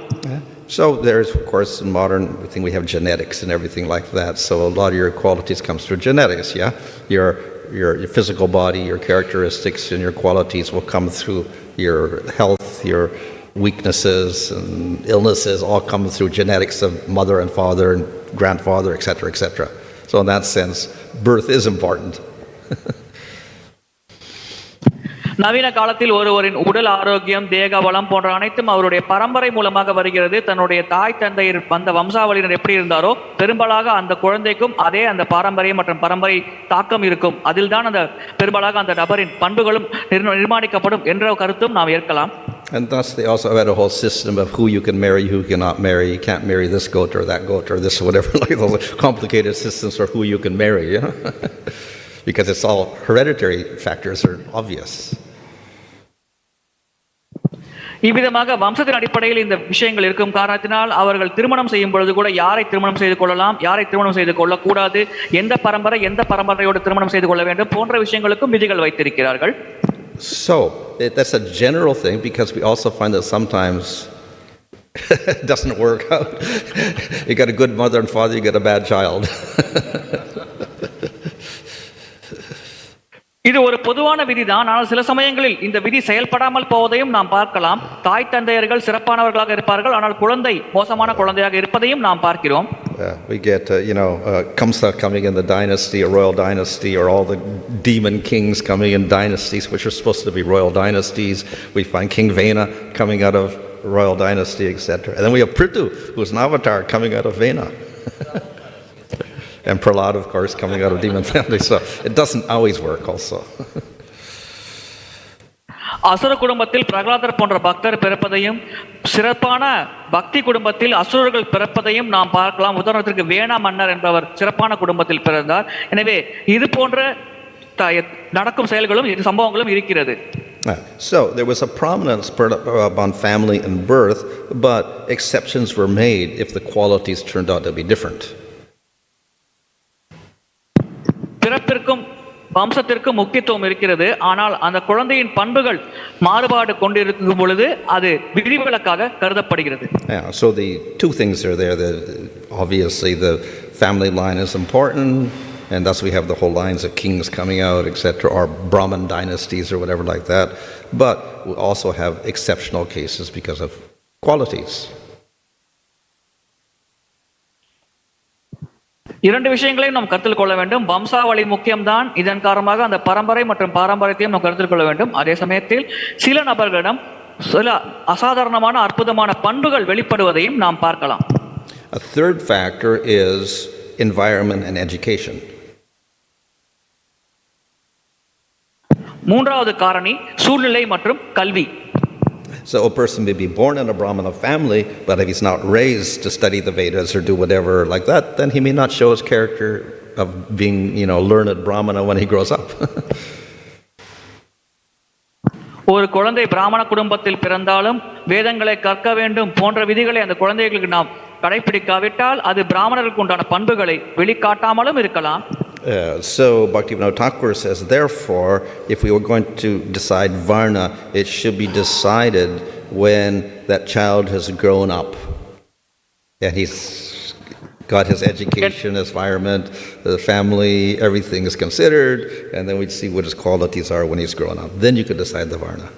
So there's, of course, in modern thing we have genetics and everything like that. So a lot of your qualities comes through genetics, yeah? Your physical body, your characteristics and your qualities will come through your health, your weaknesses and illnesses all come through genetics of mother and father and grandfather, etc., etc. So in that sense, birth is important. நவீன காலத்தில் ஒருவரின் உடல் ஆரோக்கியம், தேக வளம் போன்ற அனைத்தும் அவருடைய பரம்பரை மூலமாக வருகிறது. தன்னுடைய தாய் தந்தையர் வந்த வம்சாவளியினர் எப்படி இருந்தாரோ பெரும்பாலாக அந்த குழந்தைக்கும் அதே அந்த பாரம்பரியம் மற்றும் பரம்பரை தாக்கம் இருக்கும். அதில் தான் அந்த பெரும்பாலாக அந்த நபரின் பண்புகளும் நிர்மாணிக்கப்படும் என்ற கருத்தும் நாம் ஏற்கலாம். And thus they also had a whole system of who you can marry, who you cannot marry. You can't marry this goat or that goat or this or whatever, like those complicated systems for who you can marry, you know? Because it's all hereditary factors are obvious. இவ்விதமாக வம்சத்தின் அடிப்படையில் இந்த விஷயங்கள் இருக்கும் காரணத்தினால் அவர்கள் திருமணம் செய்யும் பொழுது கூட யாரை திருமணம் செய்து கொள்ளலாம், யாரை திருமணம் செய்து கொள்ளக்கூடாது, எந்த பரம்பரையோடு திருமணம் செய்து கொள்ள வேண்டும் போன்ற விஷயங்களுக்கும் விதிகள் வைத்திருக்கிறார்கள். So that's a general thing, because we also find that sometimes it doesn't work out. You got a good mother and father, you get a bad child. இது ஒரு பொதுவான விதிதான். ஆனால் சில சமயங்களில் இந்த விதி செயல்படாமல் போவதையும் நாம் பார்க்கலாம். தாய் தந்தையர்கள் சிறப்பானவர்களாக இருப்பார்கள், ஆனால் குழந்தை மோசமான குழந்தையாக இருப்பதையும் நாம் பார்க்கிறோம். We get Kamsa coming in the dynasty, a royal dynasty, or all the demon kings coming in dynasties which are supposed to be royal dynasties. We find King Vena coming out of royal dynasty, etc. And then we have Prithu, who's an avatar coming out of Vena. And Prahlad, of course, coming out of demon family. So it doesn't always work also. அசுர குடும்பத்தில் பிரகலாதர் போன்ற பக்தர் பிறப்பதையும், சிறப்பான பக்தி குடும்பத்தில் அசுரர்கள் பிறப்பதையும் நாம் பார்க்கலாம். உதாரணத்திற்கு வேணா மன்னர் என்பவர் சிறப்பான குடும்பத்தில் பிறந்தார். எனவே இது போன்ற நடக்கும் செயல்களும் சம்பவங்களும் இருக்கிறது. So there was a prominence on family and birth, but exceptions were made if the qualities turned out to be different. பிறப்பிற்கும் வம்சத்திற்கும் முக்கியத்துவம் இருக்கிறது. ஆனால் அந்த குழந்தையின் பண்புகள் மாறுபாடு கொண்டிருக்கும் பொழுது அது விதிவிலக்காக கருதப்படுகிறது. So the two things are there. Obviously the family line is important, and thus we have the whole lines of kings coming out, etc., or Brahmin dynasties or whatever like that. But we also have exceptional cases because of qualities. இரண்டு விஷயங்களையும் நாம் கருத்தில் கொள்ள வேண்டும். வம்சாவளி முக்கியம்தான். இதன் காரணமாக அந்த பரம்பரை மற்றும் பாரம்பரியத்தையும் நாம் கருத்தில் கொள்ள வேண்டும். அதே சமயத்தில் சில நபர்களிடம் சில அசாதாரணமான அற்புதமான பண்புகள் வெளிப்படுவதையும் நாம் பார்க்கலாம். A third factor is environment and education. மூன்றாவது காரணி சூழ்நிலை மற்றும் கல்வி. So a person may be born in a Brahmana family, but if he's not raised to study the Vedas or do whatever like that, then he may not show his character of being, learned Brahmana when he grows up. ஒரு குழந்தை பிராமண குடும்பத்தில் பிறந்தாலும் வேதங்களை கற்க வேண்டும் போன்ற விதிகளை அந்த குழந்தைகளுக்கு நாம் கடைபிடிக்காவிட்டால் அது பிராமணர்களுக்கு உண்டான பண்புகளை வெளிக்காட்டாமலும் இருக்கலாம். So Bhaktivinoda Thakur says, therefore, if we were going to decide varna, it should be decided when that child has grown up and he's got his education, his environment, the family, everything is considered, and then we'd see what his qualities are when he's grown up. Then you could decide the varna.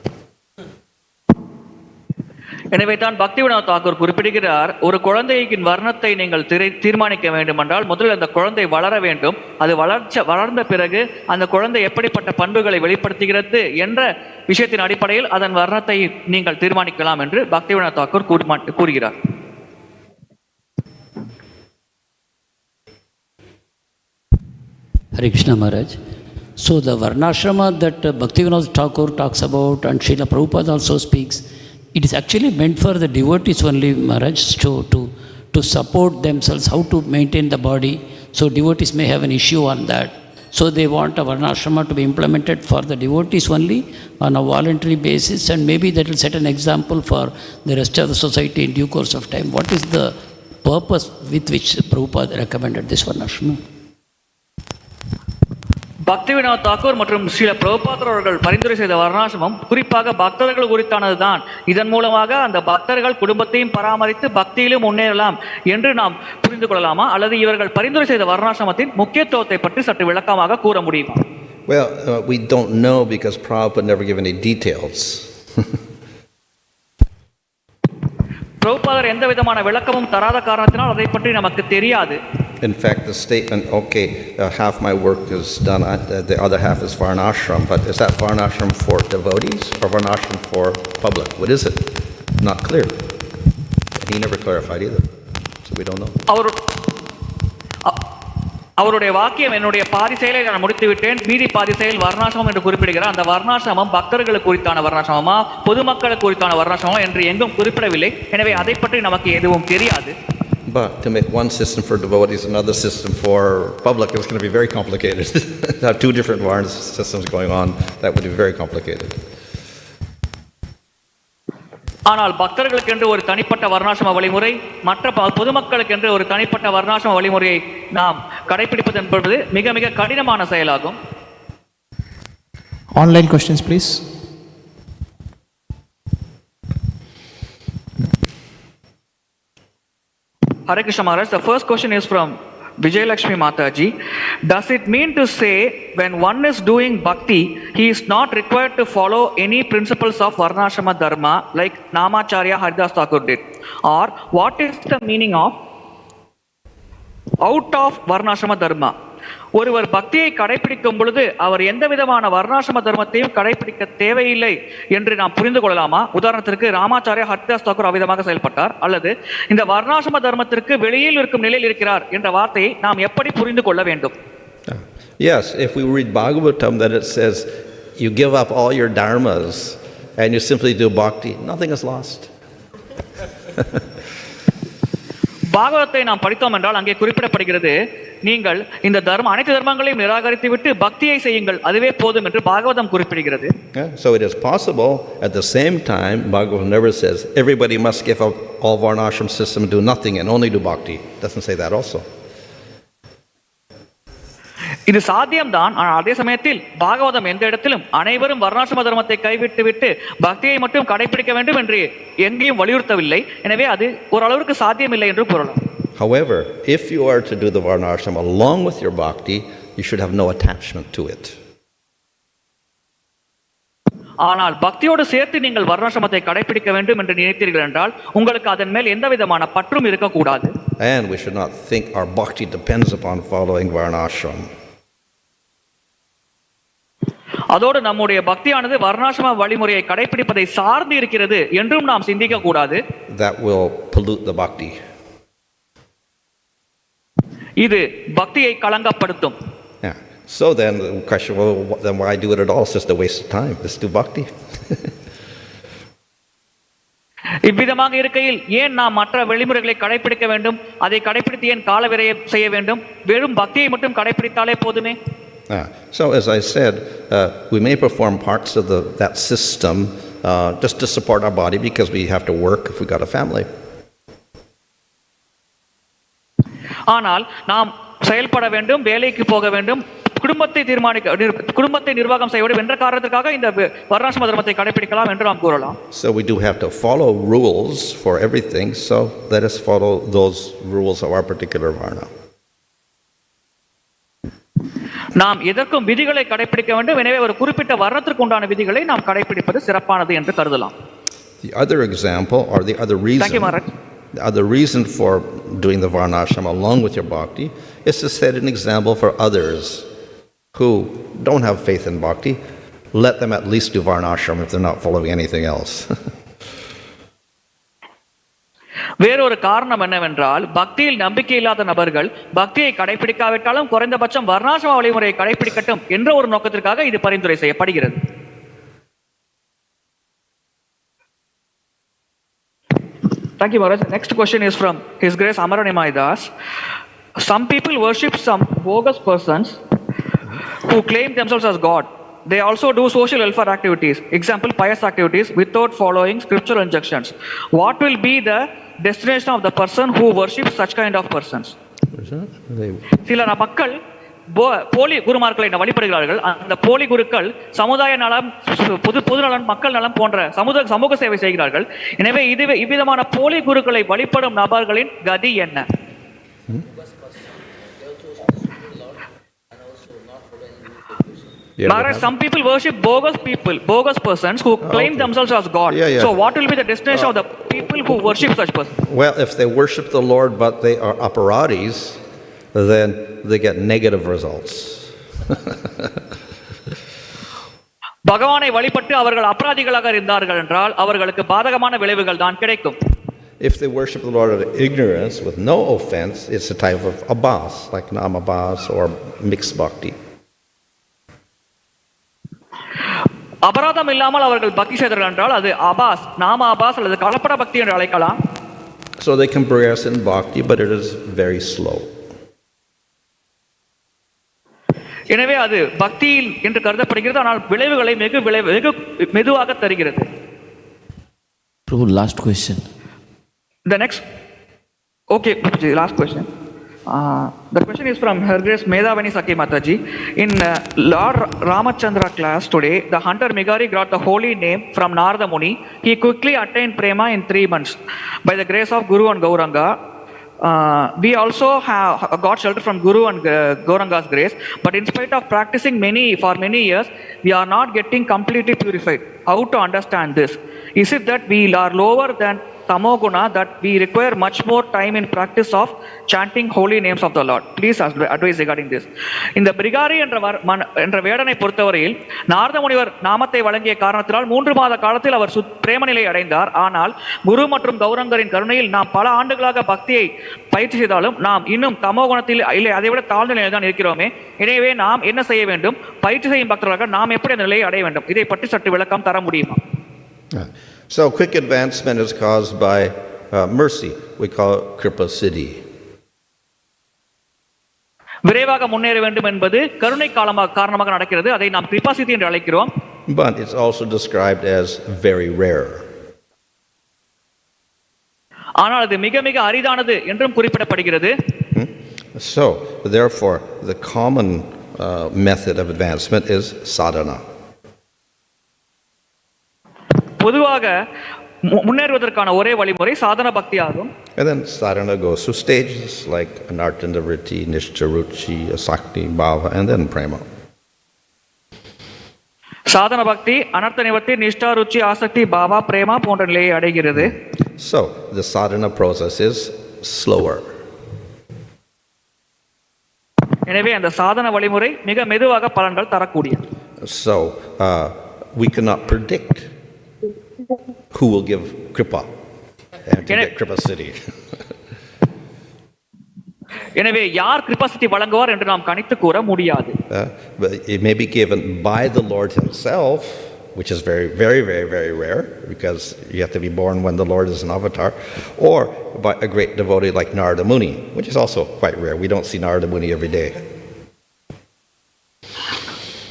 எனவே தான் பக்திவினோத தாக்கூர் குறிப்பிடுகிறார், ஒரு குழந்தையின் வர்ணத்தை நீங்கள் தீர்மானிக்க வேண்டும் என்றால் முதலில் அந்த குழந்தை வளர வேண்டும். அது வளர்ந்த பிறகு அந்த குழந்தை எப்படிப்பட்ட பண்புகளை வெளிப்படுத்துகிறது என்ற விஷயத்தின் அடிப்படையில் அதன் வர்ணத்தை நீங்கள் தீர்மானிக்கலாம் என்று பக்திவினோத தாக்கூர் கூறுகிறார். Hare Krishna Maharaj. So the Varnashrama that Bhaktivinoda Thakur talks about and Srila Prabhupada also speaks, it is actually meant for the devotees only, Maharaj, to support themselves, how to maintain the body. So devotees may have an issue on that. So they want a Varnashrama to be implemented for the devotees only on a voluntary basis, and maybe that will set an example for the rest of the society in due course of time. What is the purpose with which Prabhupada recommended this Varnashrama? Bhaktivinoda Thakur மற்றும் ஸ்ரீல பிரபுபாதர் அவர்கள் பரிந்துரை செய்த வர்ணாசிரமம் குறிப்பாக பக்தர்கள் குறித்தானதுதான். இதன் மூலமாக அந்த பக்தர்கள் குடும்பத்தையும் பராமரித்து பக்தியிலும் முன்னேறலாம் என்று நாம் புரிந்து கொள்ளலாமா, அல்லது இவர்கள் பரிந்துரை செய்த வர்ணாசிரமத்தின் முக்கியத்துவத்தை பற்றி சற்று விளக்கமாக கூற முடியுமா? Well, we don't know because Prabhupada never gave any details. பிரபுபாதர் எந்த விதமான விளக்கமும் தராத காரணத்தினால் அதை பற்றி நமக்கு தெரியாது. In fact, the statement, okay, half my work is done, the other half is varnashram, but is that varnashram for devotees or varnashram for public? What is it? Not clear. He never clarified either, so we don't know. அவருடைய வாக்கியம் என்னுடைய பாதி செயலை நான் முடித்து விட்டேன், மீதி பாதி செயல் வர்ணாசிரமம் என்று குறிப்பிடுகிறார். அந்த வர்ணாசிரமம் பக்தர்களுக்கு குறித்தான வர்ணாசிரமமா பொதுமக்களுக்கு குறித்தான வர்ணாசிரமமா என்று எங்கும் குறிப்பிடவில்லை. எனவே அதை பற்றி நமக்கு எதுவும் தெரியாது. But to make one system for devotees, another system for public, is going to be very complicated. To have two different varna systems going on, that would be very complicated. ஆனால் பக்தர்களுக்கு என்று ஒரு தனிப்பட்ட வர்ணாசிரம வழிமுறை, மற்ற பொதுமக்களுக்கு என்று ஒரு தனிப்பட்ட வர்ணாசிரம வழிமுறையை நாம் கடைபிடிப்பது என்பது மிக மிக கடினமான செயலாகும். Online questions, please. Hare Krishna Maharaj, the first question is from Vijay Lakshmi Mataji. Does it mean to say when one is doing bhakti, he is not required to follow any principles of varnashrama dharma like Namacharya Haridas Thakur did? Or what is the meaning of out of varnashrama dharma? ஒருவர் பக்தியை கடைபிடிக்கும் பொழுது அவர் எந்த விதமான வர்ணாசிரம தர்மத்தையும் கடைபிடிக்க தேவையில்லை என்று நாம் புரிந்து கொள்ளலாமா? உதாரணத்திற்கு ராமாச்சாரியா ஹரிதாஸ் தாக்கூர் அவ்விதமாக செயல்பட்டார், அல்லது இந்த வர்ணாசிரம தர்மத்திற்கு வெளியில் இருக்கும் நிலையில் இருக்கிறார் என்ற வார்த்தையை நாம் எப்படி புரிந்து கொள்ள வேண்டும்? Yes, if we read Bhagavatam, that it says you give up all your dharmas and you simply do bhakti, nothing is lost. பாகவத்தை நாம் படித்தோம் என்றால் அங்கே குறிப்பிடப்படுகிறது, நீங்கள் இந்த அனைத்து தர்மங்களையும் நிராகரித்து விட்டு பக்தியை செய்யுங்கள், அதுவே போதும் என்று பாகவதம் குறிப்பிடுகிறது. So it is possible. At the same time, Bhagavatam never says everybody must give up all varnashram system, do nothing and only do bhakti. It doesn't say that also. இது சாத்தியம்தான், ஆனால் அதே சமயத்தில் பாகவதம் எந்த இடத்திலும் அனைவரும் வர்ணாசிரம தர்மத்தை கைவிட்டு விட்டு பக்தியை மட்டும் கடைபிடிக்க வேண்டும் என்று எங்கேயும் வலியுறுத்தவில்லை. எனவே அது ஓரளவுக்கு சாத்தியமில்லை என்று கூறலாம். However, if you are to do the varnashrama along with your bhakti, you should have no attachment to it. ஆனால் பக்தியோடு சேர்த்து நீங்கள் வர்ணாசிரமத்தை கடைபிடிக்க வேண்டும் என்று நினைத்தீர்கள் என்றால் உங்களுக்கு அதன் மேல் எந்த விதமான பற்றும் இருக்கக்கூடாது. And we should not think our bhakti depends upon following varnashram. அதோடு நம்முடைய பக்தியானது வர்ணாசிரம வழிமுறையை கடைபிடிப்பதை சார்ந்து இருக்கிறது என்றும் நாம் சிந்திக்க கூடாது. That will pollute the bhakti. இது பக்தியை களங்கப்படுத்தும். Yeah. So then the question, well, then why do it at all? It's just a waste of time. Let's do bhakti. இவ்விதமாக இருக்கையில் ஏன் நாம் மற்ற வழிமுறைகளை கடைபிடிக்க வேண்டும்? அதை கடைபிடித்து ஏன் கால விரயம் செய்ய வேண்டும்? வெறும் பக்தியை மட்டும் கடைபிடித்தாலே போதுமே. So as I said, we may perform parts of that system just to support our body because we have to work if we got a family. ஆனால் நாம் செயல்பட வேண்டும், வேலைக்கு போக வேண்டும், குடும்பத்தை நிர்வாகம் செய்ய வேண்டும் என்ற காரணத்திற்காக இந்த வர்ணாசிரம தர்மத்தை கடைபிடிக்கலாம் என்று நாம் கூறலாம். So we do have to follow rules for everything, so let us follow those rules of our particular varna. நாம் எதற்கும் விதிகளை கடைபிடிக்க வேண்டும், எனவே ஒரு குறிப்பிட்ட வர்ணத்திற்கு உண்டான விதிகளை நாம் கடைபிடிப்பது சிறப்பானது என்று கருதலாம். The other example or the other reason, Thank you, Maharaj. The other reason for doing the varnashrama along with your bhakti is to set an example for others who don't have faith in bhakti. Let them at least do varnashrama if they're not following anything else. வேறொரு காரணம் என்னவென்றால் பக்தியில் நம்பிக்கை இல்லாத நபர்கள் பக்தியை கடைபிடிக்காவிட்டாலும் குறைந்தபட்சம் வர்ணாசிரம வழிமுறையை கடைபிடிக்கட்டும் என்ற ஒரு நோக்கத்திற்காக இது பரிந்துரை செய்யப்படுகிறது. Thank you, Maharaj. Next question is from His Grace Amaranimaidas. Some people worship some bogus persons who claim themselves as God. They also do social welfare activities, example pious activities, without following scriptural injunctions. What will be the destination of the person who worships such kind of persons? சில மக்கள் போலி குருமார்களை வழிபடுகிறார்கள். அந்த போலி குருக்கள் சமுதாய நலம், பொது நலம், மக்கள் நலம் போன்ற சமூக சேவை செய்கிறார்கள். எனவே இவ்விதமான போலி குருக்களை வழிபடும் நபர்களின் கதி என்ன? Maharaj, some people worship bogus persons who claim themselves as God. So what will be the destination of the people who worship such persons? Well, if they worship the Lord but they are apparatis, then they get negative results. பகவானை வழிபட்டு அவர்கள் அபராதிகளாக இருந்தார்கள் என்றால் அவர்களுக்கு பாதகமான விளைவுகள் தான் கிடைக்கும். If they worship the Lord of ignorance with no offense, it's a type of abhas, like namabhas or mixed bhakti. அபராதம் இல்லாமல் அவர்கள் பக்தி செய்தார்கள் என்றால் அது அபாஸ், நாம அபாஸ் அல்லது கலப்பட பக்தி என்று அழைக்கலாம். So they can progress in bhakti, but it is very slow. எனவே அது பக்தியில் என்று கருதப்படுகிறது, ஆனால் விளைவுகளை வெகு மெதுவாக தருகிறது. Prabhu, last question. The next, okay, last question. The question is from Her Grace Medhavani Sakhi Mataji. In Lord Rāmacandra class today, the hunter Migari got the holy name from Narada Muni. He quickly attained prema in 3 months by the grace of Guru and Gauranga. We also have got shelter from Guru and Gauranga's grace, but in spite of practicing for many years, we are not getting completely purified. How to understand this? Is it that we are lower than tamoguna, that we require much more time in practice of chanting holy names of the Lord? Please advise regarding this. இந்த பிரிகாரி என்ற வேடனை பொறுத்தவரையில் நாரத முனிவர் நாமத்தை வழங்கிய காரணத்தினால் 3 மாத காலத்தில் அவர் பிரேம நிலை அடைந்தார். ஆனால் குரு மற்றும் கௌரங்கரின் கருணையில் நாம் பல ஆண்டுகளாக பக்தியை பயிற்சி செய்தாலும் நாம் இன்னும் தமோ குணத்தில் இல்லை, அதைவிட தாழ்ந்த நிலையில் தான் இருக்கிறோமே. எனவே நாம் என்ன செய்ய வேண்டும்? பயிற்சி செய்யும் பக்தர்களாக நாம் எப்படி அந்த நிலையை அடைய வேண்டும்? இதை பற்றி சற்று விளக்கம் தர முடியுமா? So quick advancement is caused by mercy. We call it kripa siddhi. விரைவாக முன்னேற வேண்டும் என்பது கருணை காரணமாக நடக்கிறது. அதை நாம் கிருபா சித்தி என்று அழைக்கிறோம். But it's also described as very rare. ஆனால் அது மிக மிக அரிதானது என்றும் குறிப்பிடப்படுகிறது. So therefore the common method of advancement is sadhana. பொதுவாக முன்னேறுவதற்கான ஒரே வழிமுறை சாதன பக்தி ஆகும். And then sadhana goes through stages like anartha-nivritti, nishcha-ruchi, asakti, bhava, and then prema. சாதன பக்தி அனர்த்த நிவர்த்தி, நிஷ்டா, ருச்சி, ஆசக்தி, பாவா, பிரேமா போன்ற நிலையை அடைகிறது. So the sadhana process is slower. எனவே அந்த சாதன வழிமுறை மிக மெதுவாக பலன்கள் தரக்கூடியது. So we cannot predict who will give kripa and to get kripa siddhi. எனவே யார் கிருபா சித்தி வழங்குவார் என்று நாம் கணித்து கூற முடியாது. But it may be given by the Lord himself, which is very, very, very, very rare, because you have to be born when the Lord is an avatar, or by a great devotee like Narada Muni, which is also quite rare. We don't see Narada Muni every day.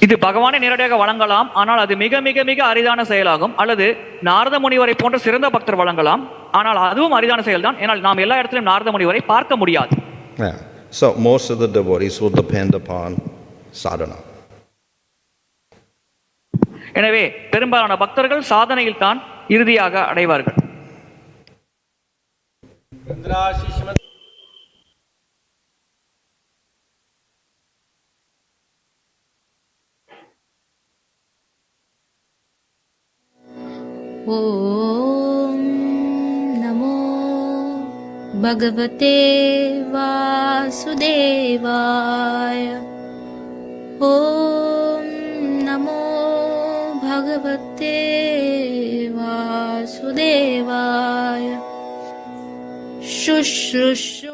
இது பகவானை நேரடியாக வழங்கலாம், ஆனால் அது மிக மிக மிக அரிதான செயலாகும். அல்லது நாரத முனிவரை போன்ற சிறந்த பக்தர் வழங்கலாம், ஆனால் அதுவும் அரிதான செயல்தான். ஏனால் நாம் எல்லா இடத்திலும் நாரத முனிவரை பார்க்க முடியாது. So most of the devotees will depend upon sadhana. எனவே பெரும்பாலான பக்தர்கள் சாதனையில் தான் இறுதியாக அடைவார்கள். ॐ नमो भगवते वासुदेवाय। ॐ नमो भगवते वासुदेवाय। शुश्रूषु